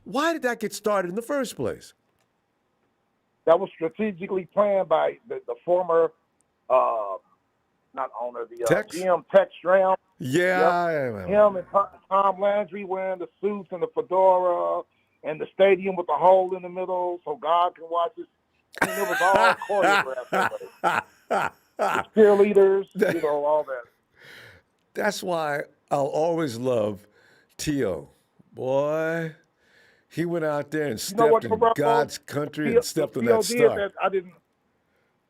Why did that get started in the first place? That was strategically planned by the former, not owner, the GM Tex Stram. Yeah. Him and Tom Landry wearing the suits and the fedora and the stadium with the hole in the middle so God can watch it. I mean, it was all choreographed. The cheerleaders, all that. That's why I'll always love T.O. Boy, he went out there and stepped in God's country and stepped on that star.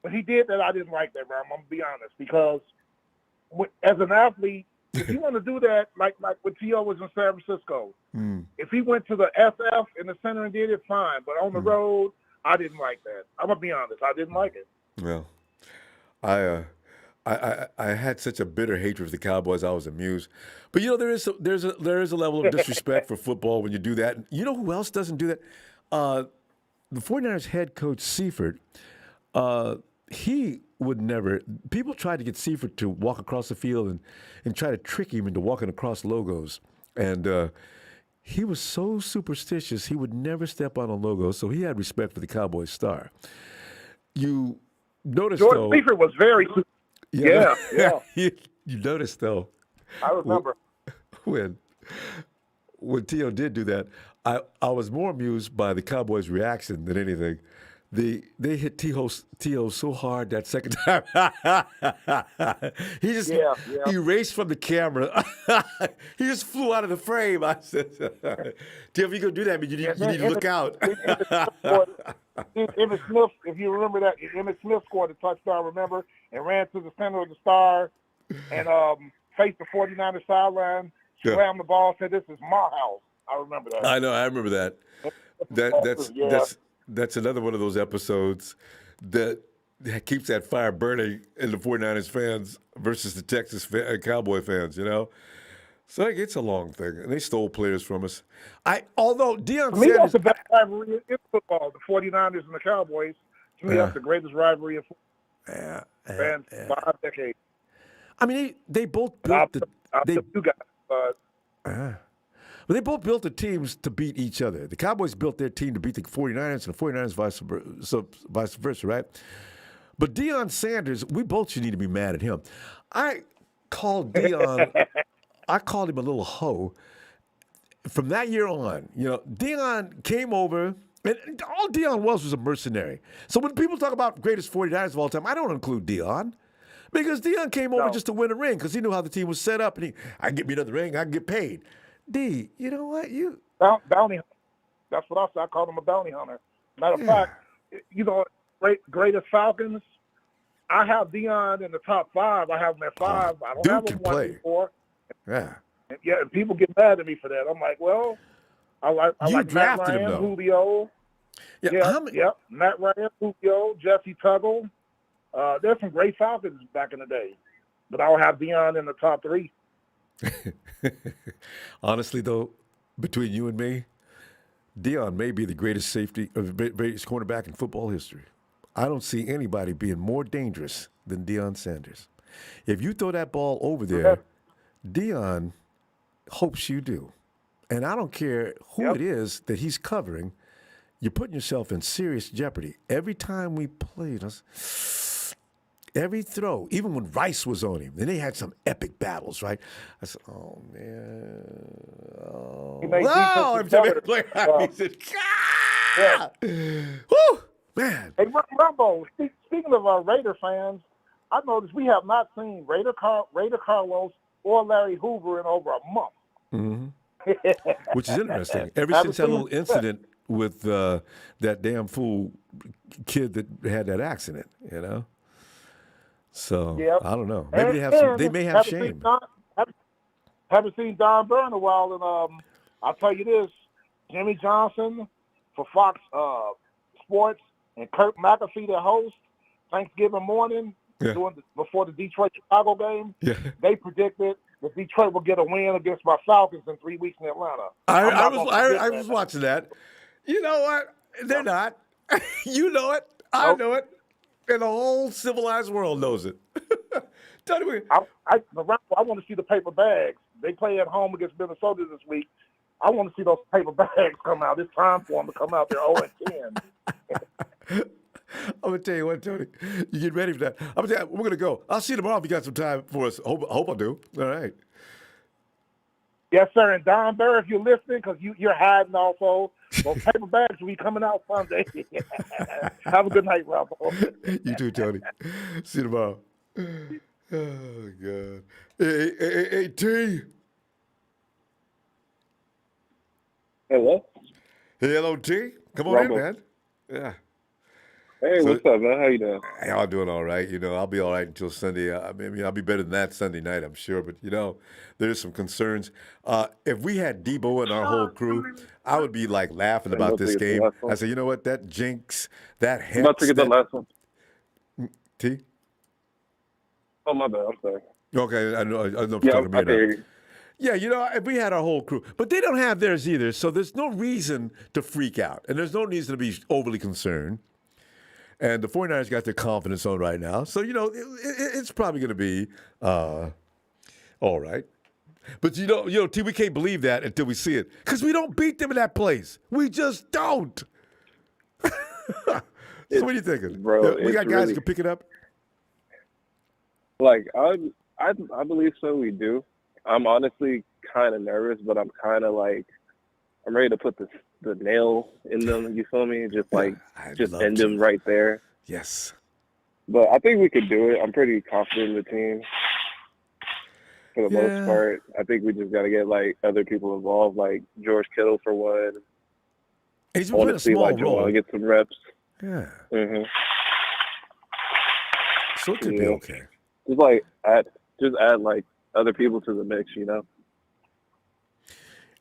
When he did that, I didn't like that, bro. I'm going to be honest. Because as an athlete, if you want to do that, like when T.O. was in San Francisco, if he went to the SF in the center and did it, fine. But on the road, I didn't like that. I'm going to be honest. I didn't like it. Well, I had such a bitter hatred for the Cowboys. I was amused, but there's a level of disrespect for football when you do that. You know who else doesn't do that? The 49ers head coach Seifert. He would never. People tried to get Seifert to walk across the field and try to trick him into walking across logos, and he was so superstitious he would never step on a logo. So he had respect for the Cowboys star. You notice George Seifert was very. Yeah. You noticed though. I remember when T.O. did do that. I was more amused by the Cowboys' reaction than anything. They hit T.O. so hard that second time. He just erased from the camera. He just flew out of the frame. I said, T.O., if you're going to do that, you need to look out. Emmitt Smith, if you remember that, Emmitt Smith scored a touchdown, remember, and ran to the center of the star and faced the 49ers sideline, slammed the ball, said, "This is my house." I remember that. I know. I remember that. That's another one of those episodes that keeps that fire burning in the 49ers fans versus the Texas Cowboy fans, So it's a long thing. And they stole players from us. Although Deion Sanders... that's the best rivalry in football, the 49ers and the Cowboys. To me, that's the greatest rivalry in football. 5 decades. I mean, they both built But they both built the teams to beat each other. The Cowboys built their team to beat the 49ers, and the 49ers vice versa, right? But Deion Sanders, we both should need to be mad at him. I called Deion, I called him a little hoe. From that year on, Deion came over, and all Deion was a mercenary. So when people talk about greatest 49ers of all time, I don't include Deion. Because Deion came over just to win a ring, because he knew how the team was set up, and I can get me another ring, I can get paid. D, you know what? Bounty hunter. That's what I said. I called him a bounty hunter. Matter of fact, greatest Falcons, I have Deion in the top 5. I have him at 5. I don't have him 1 through 4. Yeah. And people get mad at me for that. I'm like, well, I like Matt Ryan, Julio. Matt Ryan, Julio, Jesse Tuggle. There's some great Falcons back in the day. But I'll have Deion in the top 3. Honestly, though, between you and me, Deion may be the greatest safety or the greatest cornerback in football history. I don't see anybody being more dangerous than Deion Sanders. If you throw that ball over there, Deion hopes you do. And I don't care who it is that he's covering, you're putting yourself in serious jeopardy. Every time we played us, every throw, even when Rice was on him, and they had some epic battles, right? I said, oh, man. Every time I play, he said, whoo, man. Hey, Ronbo, speaking of Raider fans, I noticed we have not seen Raider Carlos or Larry Hoover in over a month. Mm-hmm. Which is interesting. Ever since that little incident with that damn fool kid that had that accident, So I don't know. Maybe they may have shame. Haven't seen Don Burr in a while, and I'll tell you this: Jimmy Johnson for Fox Sports and Kirk McAfee, their host, Thanksgiving morning, Yeah. before the Detroit-Chicago game, Yeah. they predicted that Detroit will get a win against my Falcons in 3 weeks in Atlanta. I was watching that. You know what? They're not. You know it. I know it. And the whole civilized world knows it. Tell me. I want to see the paper bags. They play at home against Minnesota this week. I want to see those paper bags come out. It's time for them to come out. They're 0-10. I'm gonna tell you what, Tony. You get ready for that. I'm gonna tell you, we're gonna go. I'll see you tomorrow if you got some time for us. Hope I do. All right. Yes, sir. And Don Burr, if you're listening, because you're hiding also, those paper bags will be coming out Sunday. Have a good night, Ronbo. You too, Tony. See you tomorrow. Oh, God. Hey, T. Hello? Hey, hello, T. Come on Ronbo. in, man. Yeah. Hey, what's up, man? How you doing? Hey, I'm doing all right. You know, I'll be all right until Sunday. I mean, I'll be better than that Sunday night, I'm sure. But, you know, there's some concerns. If we had Deebo and our whole crew, I would be, like, laughing about this game. I say, you know what? That jinx, that hex. I'm about to get the last one. T? Oh, my bad. I'm sorry. Okay, I know Yeah, talking to me I can hear now. you. Yeah, you know, if we had our whole crew. But they don't have theirs either, so there's no reason to freak out. And there's no reason to be overly concerned. And the 49ers got their confidence on right now. So, you know, it's probably going to be all right. But, you know, T, we can't believe that until we see it. Because we don't beat them in that place. We just don't. So what are you thinking? Bro, We got guys really, who can pick it up? like, I believe so, we do. I'm honestly kind of nervous, but I'm kind of like, I'm ready to put the nail in them, you feel me? Just like, just end them right there. Yes. But I think we could do it. I'm pretty confident in the team for the most part. I think we just got to get, like, other people involved, like George Kittle for one. He's I want been to a see, small like, role. Jamal get some reps. Yeah. Mm-hmm. So it could be okay. Just, like, add, like, other people to the mix, you know?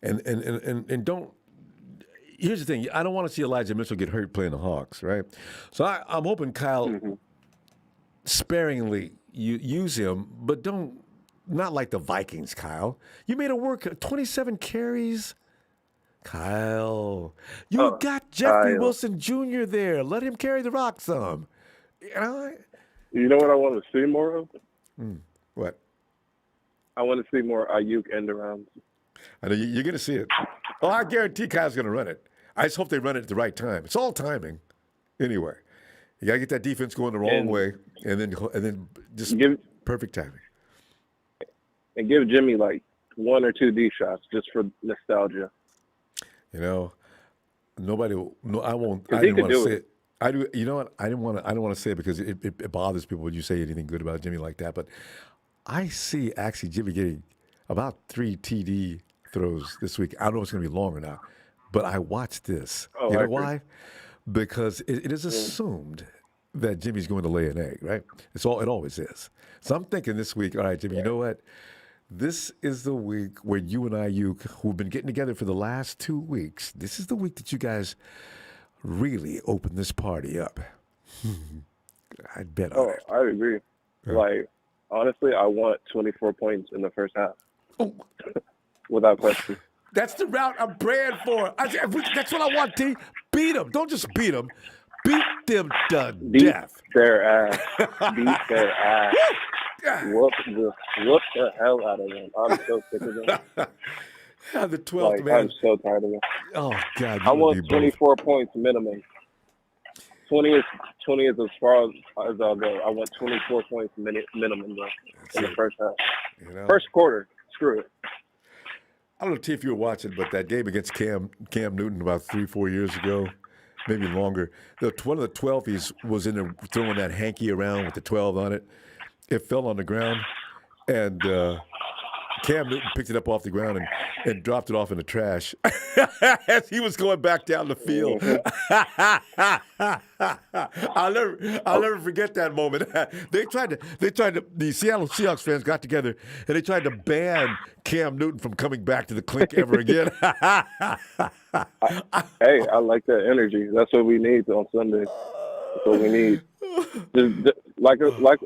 And don't. Here's the thing. I don't want to see Elijah Mitchell get hurt playing the Hawks, right? So I'm hoping Kyle sparingly use him, but not like the Vikings, Kyle. You made it work. 27 carries. Kyle, you got Jeffrey Kyle. Wilson Jr. there. Let him carry the rock some. You know what I want to see more of? What? I want to see more Iuok end arounds. I know you're going to see it. Oh, I guarantee Kyle's going to run it. I just hope they run it at the right time. It's all timing. Anyway, you got to get that defense going the wrong way, and then just perfect timing. And give Jimmy like 1 or 2 D shots just for nostalgia. You know, nobody. No, I won't. I He didn't could want to do say it. it. I do. You know what? I don't want to say it because it bothers people when you say anything good about Jimmy like that. But I see actually Jimmy getting about 3 TD throws this week. I don't know if it's going to be long or not, but I watched this. Oh, you I know agree. why? Because it is assumed that Jimmy's going to lay an egg, right? It always is. So I'm thinking this week, all right, Jimmy, you know what? This is the week where you and Iuok, who've been getting together for the last 2 weeks, this is the week that you guys really open this party up. I'd bet on it. I agree. Yeah. Like, honestly, I want 24 points in the first half. Oh. Without question. That's the route I'm praying for. That's what I want, T. Beat them. Don't just beat them. Beat them to death. Their ass. Beat their ass. Whoop the hell out of them. I'm so sick of them. The 12th Like, man. I'm so tired of them. Oh, God. I want 24 points minimum. 20 is as far as I'll go. I want 24 points minimum though, in the first half. You know? First quarter, screw it. I don't know, T, if you were watching, but that game against Cam Newton about 3-4 years ago, maybe longer, one of the 12s was in there throwing that hanky around with the 12 on it. It fell on the ground, and Cam Newton picked it up off the ground and dropped it off in the trash as he was going back down the field. I'll never forget that moment. The Seattle Seahawks fans got together and they tried to ban Cam Newton from coming back to the clink ever again. Hey, I like that energy. That's what we need on Sunday. That's what we need. Just like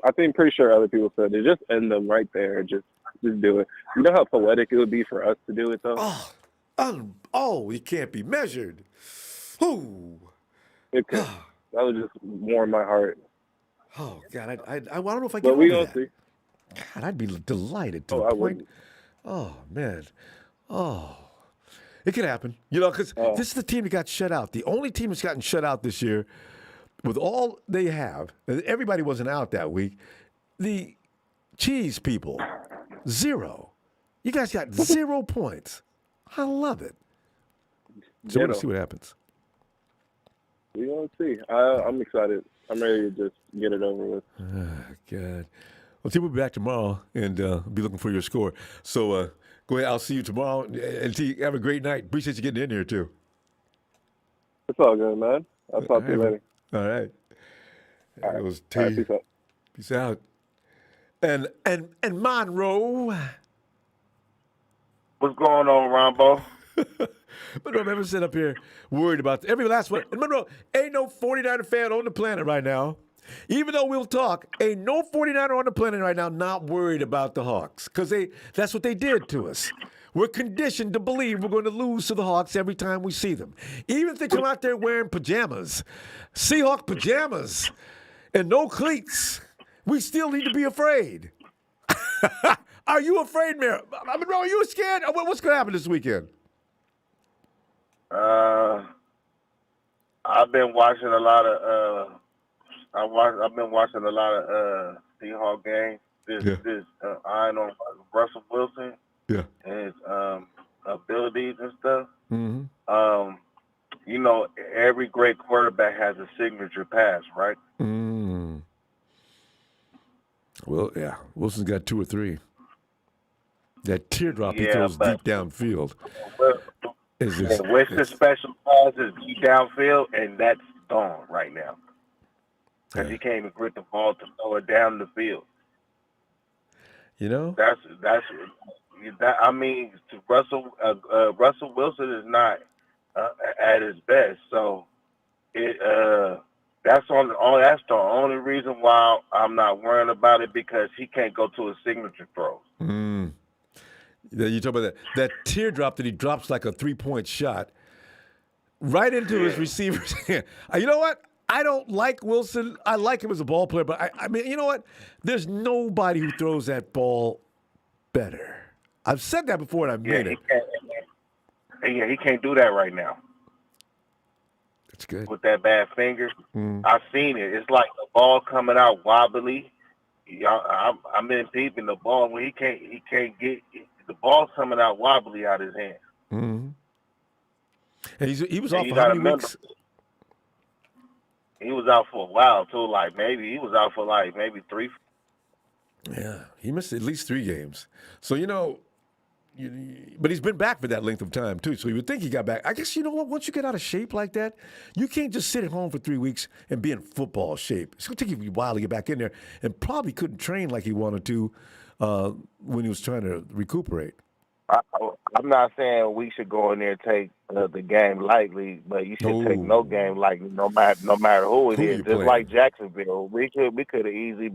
I think pretty sure other people said it. Just end them right there. Just do it. You know how poetic it would be for us to do it though. It can't be measured. Ooh. It could. That would just warm my heart. Oh God, I don't know if I But can. we gonna see. God, I'd be delighted to Oh, the I point. wouldn't. Oh man, it could happen. Because this is the team that got shut out. The only team that's gotten shut out this year, with all they have, and everybody wasn't out that week. The cheese people, 0. You guys got 0 points. I love it. So we're gonna see what happens. We gonna see. I'm excited. I'm ready to just get it over with. God. Well, T, we'll be back tomorrow and be looking for your score. So go ahead. I'll see you tomorrow. And T, have a great night. Appreciate you getting in here, too. It's all good, man. I'll talk to you later. All right. That was T. All right, peace out. Peace out. And Monroe. What's going on, Ronbo? But don't ever sit up here worried about every last one. And Monroe, ain't no 49er fan on the planet right now. Even though we'll talk, ain't no 49er on the planet right now not worried about the Hawks because that's what they did to us. We're conditioned to believe we're going to lose to the Hawks every time we see them. Even if they come out there wearing pajamas, Seahawk pajamas, and no cleats, we still need to be afraid. Are you afraid, Monroe? Are you scared? What's going to happen this weekend? I've been watching a lot of I've been watching a lot of Seahawks games. This eyeing on Russell Wilson and his abilities and stuff. Mm-hmm. Every great quarterback has a signature pass, right? Mm. Well, yeah. Wilson's got 2 or 3. That teardrop he throws deep downfield. What's special pass is deep downfield, and that's gone right now. Because he can't even grip the ball to throw it down the field. Russell Wilson is not at his best, so that's the only reason why I'm not worrying about it, because he can't go to his signature throws. Mm. You talk about that teardrop that he drops like a 3-point shot right into his receiver's hand. You know what? I don't like Wilson. I like him as a ball player, but I mean, you know what? There's nobody who throws that ball better. I've said that before, and I mean it. He can't do that right now. That's good. With that bad finger. I've seen it. It's like the ball coming out wobbly. I'm in peeping the ball when he can't get the ball coming out wobbly out of his hand. Mm-hmm. And he was off for how many weeks? He was out for a while too. He was out for maybe 3. Yeah, he missed at least 3 games. So but he's been back for that length of time too. So you would think he got back. I guess you know what? Once you get out of shape like that, you can't just sit at home for 3 weeks and be in football shape. It's gonna take you a while to get back in there, and probably couldn't train like he wanted to when he was trying to recuperate. I'm not saying we should go in there and take the game lightly, but you should take no game lightly, no matter who it is. Just playing. Like Jacksonville, we could have easily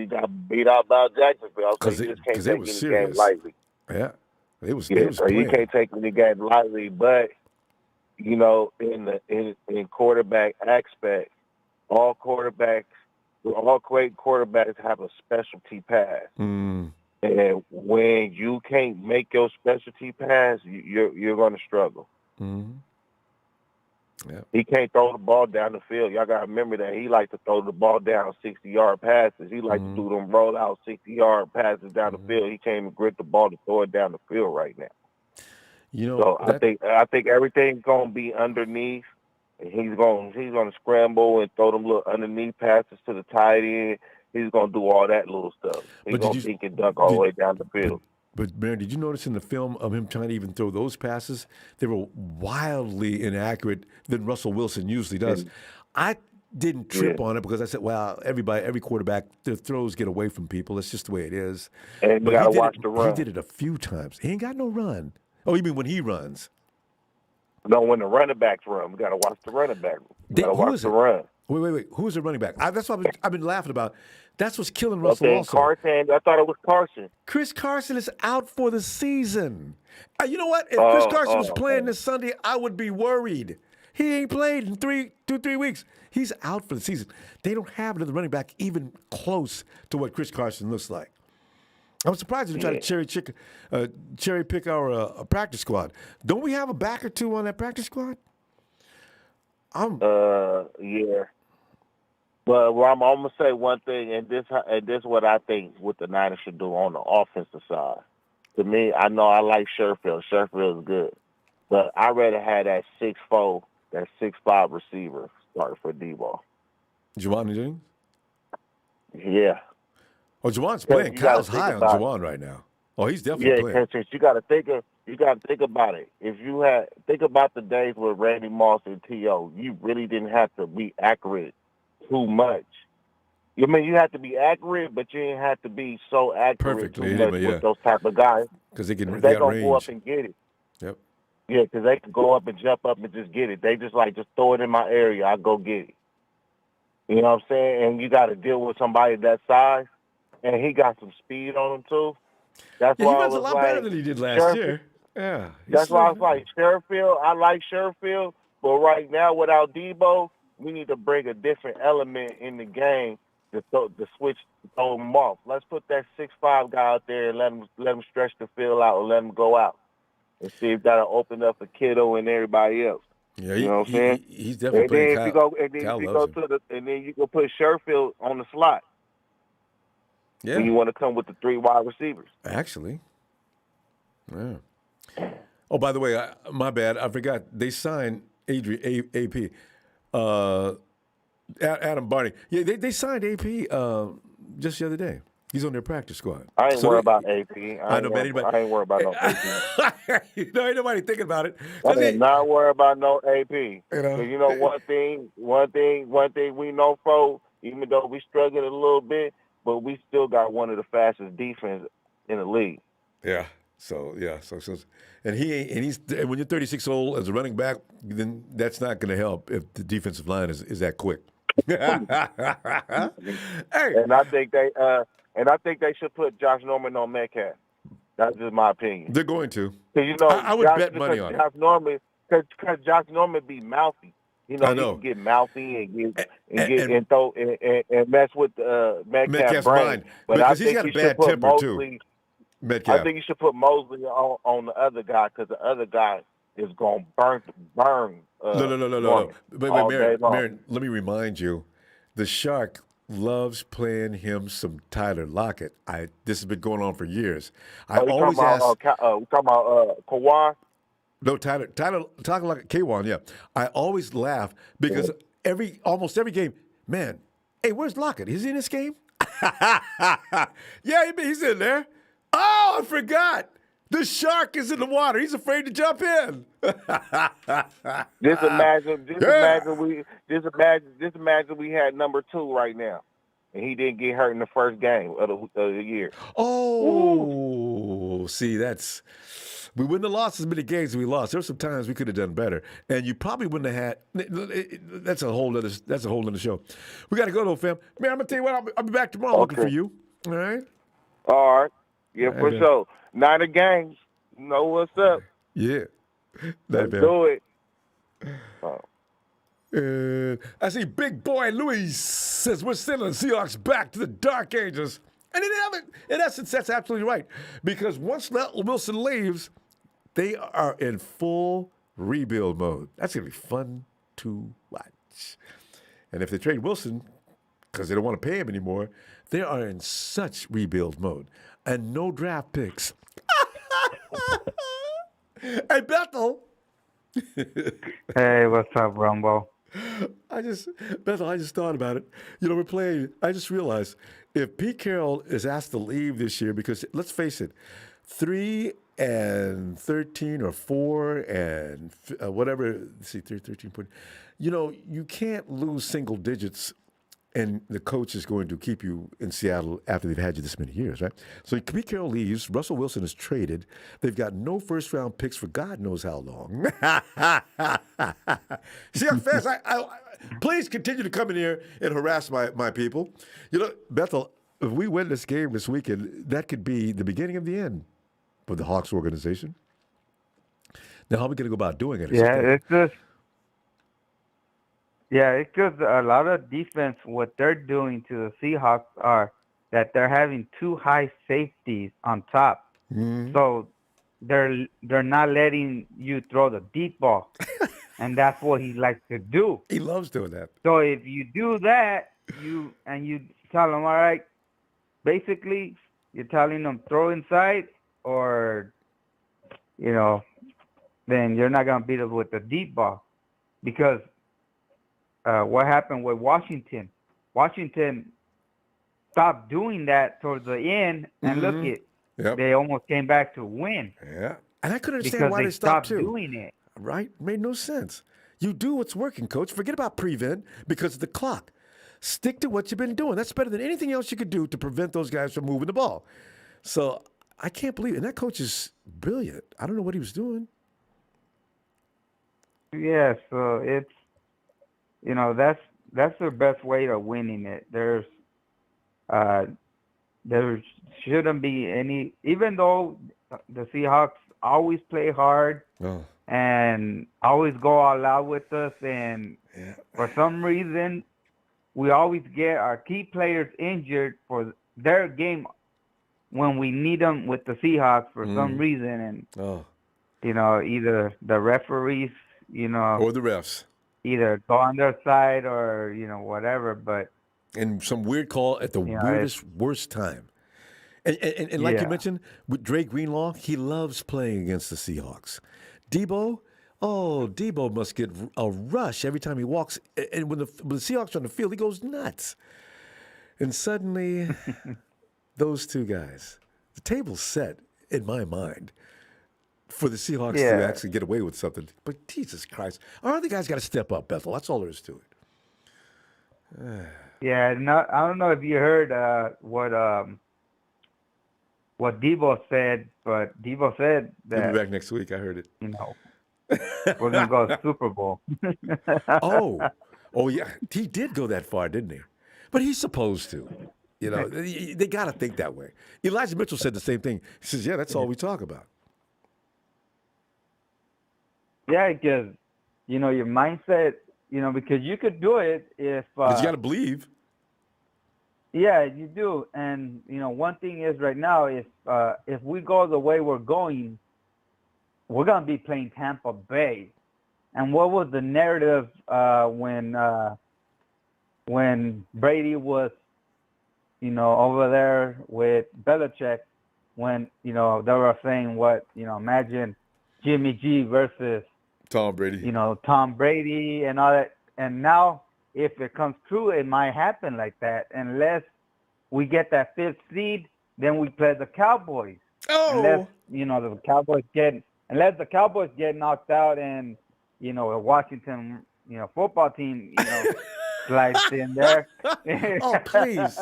got beat out by Jacksonville. So you just can't take any game lightly. Yeah, it was. So you can't take any game lightly, but in quarterback aspect, all great quarterbacks have a specialty pass. Mm. And when you can't make your specialty pass, you're going to struggle. Mm-hmm. Yeah. He can't throw the ball down the field. Y'all got to remember that he likes to throw the ball down 60-yard passes. He likes to do them roll out 60-yard passes down the field. He can't even grip the ball to throw it down the field right now. So I think everything's going to be underneath. And he's going to scramble and throw them little underneath passes to the tight end. He's going to do all that little stuff. He's going to think and dunk all the way down the field. But, Baron, did you notice in the film of him trying to even throw those passes, they were wildly inaccurate than Russell Wilson usually does. I didn't trip on it because I said, well, every quarterback, their throws get away from people. That's just the way it is. And you got to watch the run. He did it a few times. He ain't got no run. Oh, you mean when he runs? No, when the running backs run. We got to watch the running back. We got to watch the run. Wait. Who's the running back? That's what I've been laughing about. That's what's killing Russell also. Carson. I thought it was Carson. Chris Carson is out for the season. You know what? If Chris Carson was playing this Sunday, I would be worried. He ain't played in 2-3 weeks. He's out for the season. They don't have another running back even close to what Chris Carson looks like. I'm surprised they try to cherry pick our practice squad. Don't we have a back or two on that practice squad? Yeah. But I'm gonna say one thing, and this is what I think what the Niners should do on the offensive side. To me, I know I like Sherfield. Sherfield is good, but I'd rather have that 6'4", that 6'5" receiver start for Deebo. Juwan Jennings? Yeah. Oh, Juwan's playing. Kyle's high on Juwan right now. Oh, he's definitely playing. Yeah, you got to think about it. If you think about the days with Randy Moss and T.O., you really didn't have to be accurate too much. I mean, you have to be accurate, but you didn't have to be so accurate too much with those type of guys. Because they gonna range. Go up and get it. Yep. Yeah, because they can go up and jump up and just get it. They just throw it in my area. I go get it. You know what I'm saying? And you got to deal with somebody that size, and he got some speed on him too. That's why he runs a lot better than he did last year. Yeah. That's why I was like Sherfield. I like Sherfield, but right now without Deebo, we need to bring a different element in the game to throw him off. Let's put that 6'5" guy out there and let him stretch the field out and let him go out and see if that'll open up for Kittle and everybody else. Yeah, you know what I'm saying? He's definitely playing. And then you go put Sherfield on the slot. Yeah. And you want to come with the 3 wide receivers. Actually. Yeah. Oh, by the way, my bad. I forgot. They signed Adrian AP. Adam Barney. Yeah, they signed AP just the other day. He's on their practice squad. I ain't worried about AP. I ain't worried about no AP. Ain't nobody thinking about it. I am not worried about no AP. You know, one thing we know, folks, even though we struggling a little bit, but we still got one of the fastest defense in the league. Yeah. So and he's when you're 36 old as a running back, then that's not going to help if the defensive line is that quick. Hey. And I think they should put Josh Norman on Metcalf. That's just my opinion. They're going to. I would bet money on it. Because Josh Norman be mouthy. You know, he can get mouthy and throw and mess with Metcalf's brain. But because he's got a bad temper too. Metcalf. I think you should put Mosley on the other guy because the other guy is going to burn. No. But Marion, let me remind you, the Shark loves playing him some Tyler Lockett. This has been going on for years. I always ask. We talking about Kawhi? No, Tyler talking like K1, yeah. I always laugh because almost every game, man, hey, where's Lockett? Is he in this game? Yeah, he's in there. Oh, I forgot. The Shark is in the water. He's afraid to jump in. Just imagine we had number 2 right now, and he didn't get hurt in the first game of the year. Oh, see, we wouldn't have lost as many games as we lost. There were some times we could have done better, and you probably wouldn't have had. That's a whole other show. We got to go though, fam. Man, I'm gonna tell you what. I'll be back tomorrow looking for you. All right. All right. Yeah, for sure. Niner games. You know what's up. Yeah. Let's do it. I see Big Boy Luis says we're sending the Seahawks back to the Dark Ages. And in essence, that's absolutely right. Because once Wilson leaves, they are in full rebuild mode. That's going to be fun to watch. And if they trade Wilson, because they don't want to pay him anymore, they are in such rebuild mode. And no draft picks. Hey, Bethel. Hey, what's up, Ronbo? Bethel, I just thought about it. You know, we're playing. I just realized if Pete Carroll is asked to leave this year, because let's face it, 3-13 or 4 and whatever. Let's see, 13 point. You know, you can't lose single digits and the coach is going to keep you in Seattle after they've had you this many years, right? So Pete Carroll leaves. Russell Wilson is traded. They've got no first-round picks for God knows how long. Seahawks fans, please continue to come in here and harass my people. You know, Bethel, if we win this game this weekend, that could be the beginning of the end for the Hawks organization. Now, how are we going to go about doing it? It's just a lot of defense. What they're doing to the Seahawks are that they're having two high safeties on top, so they're not letting you throw the deep ball, and that's what he likes to do. He loves doing that. So if you do that, you tell them, all right, basically you're telling them throw inside, or then you're not gonna beat us with the deep ball, because. What happened with Washington? Washington stopped doing that towards the end, and look they almost came back to win. Yeah, and I couldn't understand why they stopped doing it. Right? Made no sense. You do what's working, Coach. Forget about prevent because of the clock. Stick to what you've been doing. That's better than anything else you could do to prevent those guys from moving the ball. So I can't believe it. And that coach is brilliant. I don't know what he was doing. Yeah, so it's. That's the best way to winning it. There shouldn't be any, even though the Seahawks always play hard and always go all out with us, and for some reason we always get our key players injured for their game when we need them with the Seahawks for some reason, and either the referees, or the refs. Either go on their side or, whatever, but... And some weird call at the worst time. And like you mentioned, with Dre Greenlaw, he loves playing against the Seahawks. Deebo must get a rush every time he walks. And when the Seahawks are on the field, he goes nuts. And suddenly, those two guys, the table's set in my mind for the Seahawks to actually get away with something. But Jesus Christ, our other guys got to step up, Bethel. That's all there is to it. I don't know if you heard what Deebo said, but Deebo said that... He'll be back next week. I heard it. We're going to go to Super Bowl. Oh, yeah. He did go that far, didn't he? But he's supposed to. They got to think that way. Elijah Mitchell said the same thing. He says, that's all we talk about. Yeah, because, your mindset, because you could do it if... but you got to believe. Yeah, you do. And, one thing is right now, if we go the way we're going, we're going to be playing Tampa Bay. And what was the narrative when Brady was, over there with Belichick, when, they were saying imagine Jimmy G versus Tom Brady. Tom Brady and all that. And now, if it comes true, it might happen like that. Unless we get that 5th seed, then we play the Cowboys. Unless, the Cowboys get knocked out and, the Washington, football team, slides in there. Oh, please.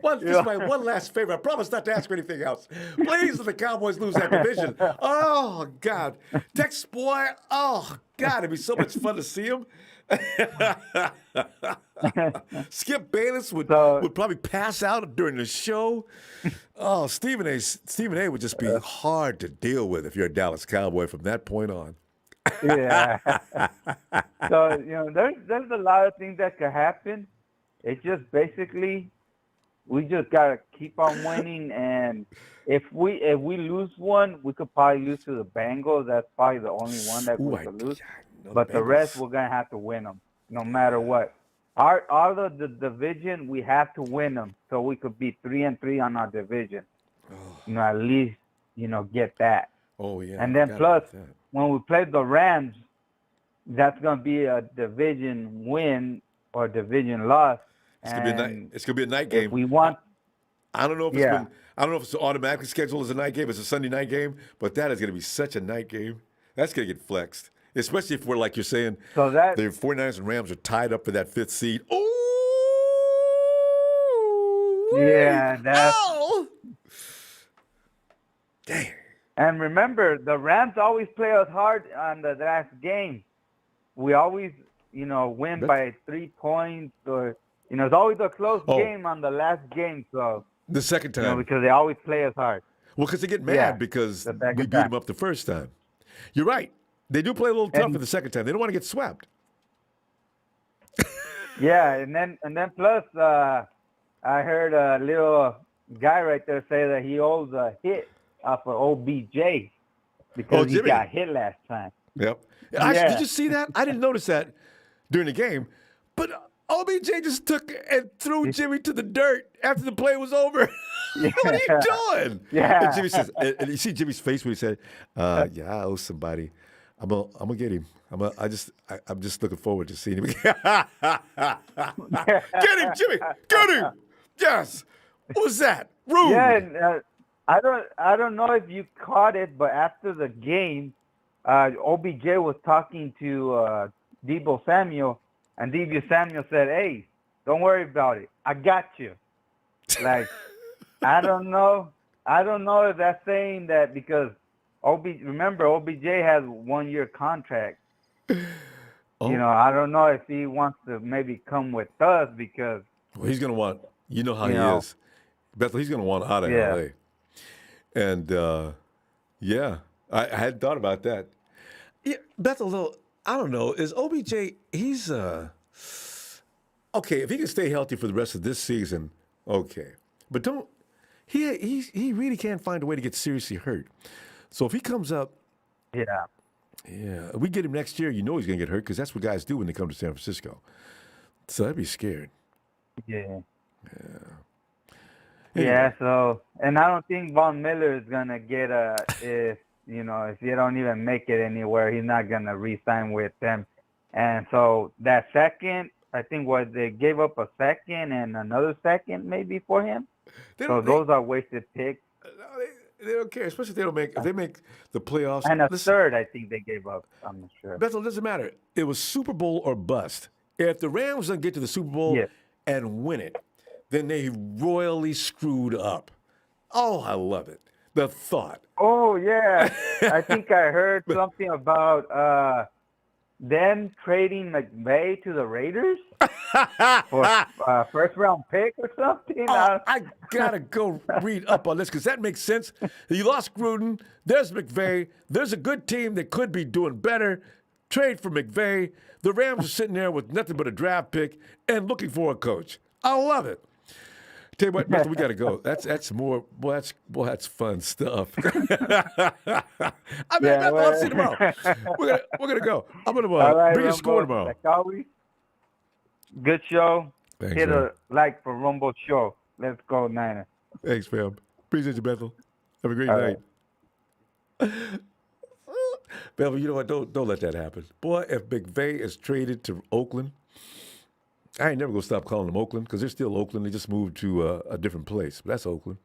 This is my one last favor. I promise not to ask for anything else. Please let the Cowboys lose that division. Oh, God. Tex boy. Oh, God. It'd be so much fun to see him. Skip Bayless would probably pass out during the show. Oh, Stephen A would just be hard to deal with if you're a Dallas Cowboy from that point on. Yeah. So, there's a lot of things that could happen. It's just basically we just gotta keep on winning, and if we lose one, we could probably lose to the Bengals. That's probably the only one that we could lose. But the rest, we're gonna have to win them, no matter what. All of the division, we have to win them, so we could be 3-3 on our division. At least get that. Oh yeah. And then plus, when we play the Rams, that's gonna be a division win or division loss. It's gonna be a night game. We want. I don't know if it's automatically scheduled as a night game. It's a Sunday night game, but that is gonna be such a night game. That's gonna get flexed, especially if we're like you're saying. So that the 49ers and Rams are tied up for that 5th seed. Oh, Yeah, that's. Oh! Dang. And remember, the Rams always play us hard on the last game. We always, win by 3 points or, it's always a close game on the last game. So the second time, because they always play us hard. Well, because they get mad because we beat them up the first time. You're right. They do play a little tougher the second time. They don't want to get swept. Yeah, and then plus, I heard a little guy right there say that he owes a hit off of OBJ because he got hit last time. Yep. Did you see that? I didn't notice that during the game, but OBJ just took and threw Jimmy to the dirt after the play was over. Yeah. What are you doing? Yeah. And Jimmy says, and you see Jimmy's face when he said, "Yeah, I owe somebody. I'm gonna get him. I'm just looking forward to seeing him." Get him, Jimmy. Get him. Yes. What was that? Rude. Yeah. And, I don't know if you caught it, but after the game, OBJ was talking to Deebo Samuel, and Deebo Samuel said, "Hey, don't worry about it. I got you." Like, I don't know if that's saying that because remember OBJ has 1 year contract. Oh. I don't know if he wants to maybe come with us because. Well, he's gonna want. You know how he is, Bethel. He's gonna want out of LA. And I hadn't thought about that. Yeah, Bethel, though, I don't know. Is OBJ? He's okay. If he can stay healthy for the rest of this season, okay. But don't. He really can't find a way to get seriously hurt. So if he comes up, yeah, we get him next year. You know he's gonna get hurt because that's what guys do when they come to San Francisco. So I'd be scared. Yeah. Anyway. Yeah, so, and I don't think Von Miller is going to get if you don't even make it anywhere, he's not going to re-sign with them. And so that second, I think they gave up a second and another second maybe for him. Those are wasted picks. They don't care, especially if they make the playoffs. And a third, I think they gave up. I'm not sure. Bethel, it doesn't matter. It was Super Bowl or bust. If the Rams don't get to the Super Bowl and win it, then they royally screwed up. Oh, I love it. The thought. Oh, yeah. I think I heard something about them trading McVay to the Raiders for first-round pick or something. Oh, I got to go read up on this because that makes sense. You lost Gruden. There's McVay. There's a good team that could be doing better. Trade for McVay. The Rams are sitting there with nothing but a draft pick and looking for a coach. I love it. Tell you what, Bethel, we got to go. That's more. That's fun stuff. Bethel, I'll see you tomorrow. We're gonna go. I'm gonna bring a score tomorrow. Like always, good show. Thanks, Hit man. a like for Ronbo show. Let's go, Niners. Thanks, fam. Appreciate you, Bethel. Have a great night. Bethel, you know what? Don't let that happen, boy. If McVay is traded to Oakland. I ain't never going to stop calling them Oakland because they're still Oakland. They just moved to a different place. But that's Oakland.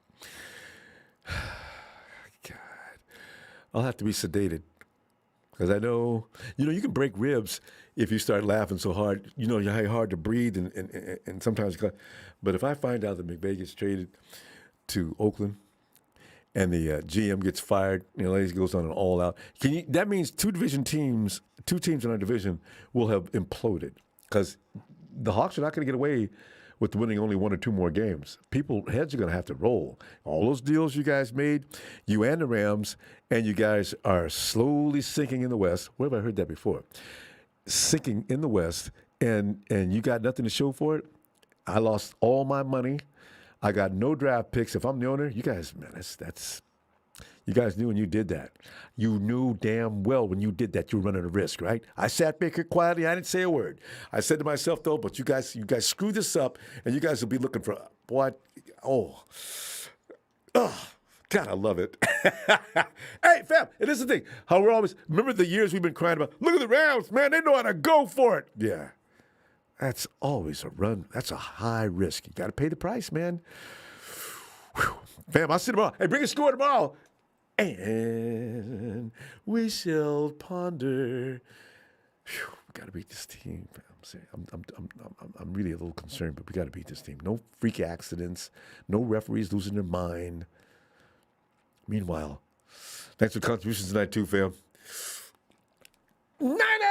God. I'll have to be sedated because I know, you can break ribs if you start laughing so hard. You know how hard to breathe and sometimes. But if I find out that McVay gets traded to Oakland and the GM gets fired, he goes on an all-out. That means two teams in our division will have imploded because the Hawks are not going to get away with winning only 1 or 2 more games. Heads are going to have to roll. All those deals you guys made, you and the Rams, and you guys are slowly sinking in the West. Where have I heard that before? Sinking in the West, and you got nothing to show for it. I lost all my money. I got no draft picks. If I'm the owner, you guys, man, that's. You guys knew when you did that. You knew damn well when you did that you were running a risk, right? I sat back here quietly. I didn't say a word. I said to myself, though, but you guys screwed this up, and you guys will be looking for what? Oh, God, I love it. Hey, fam, and this is the thing. How we're always, remember the years we've been crying about, look at the Rams, man, they know how to go for it. Yeah, that's always a run. That's a high risk. You got to pay the price, man. Whew. Fam, I'll see you tomorrow. Hey, bring a score tomorrow. And we shall ponder. Whew. got to beat this team. I'm really a little concerned, but we got to beat this team. No freak accidents. No referees losing their mind. Meanwhile, thanks for contributions tonight too, fam. Niners!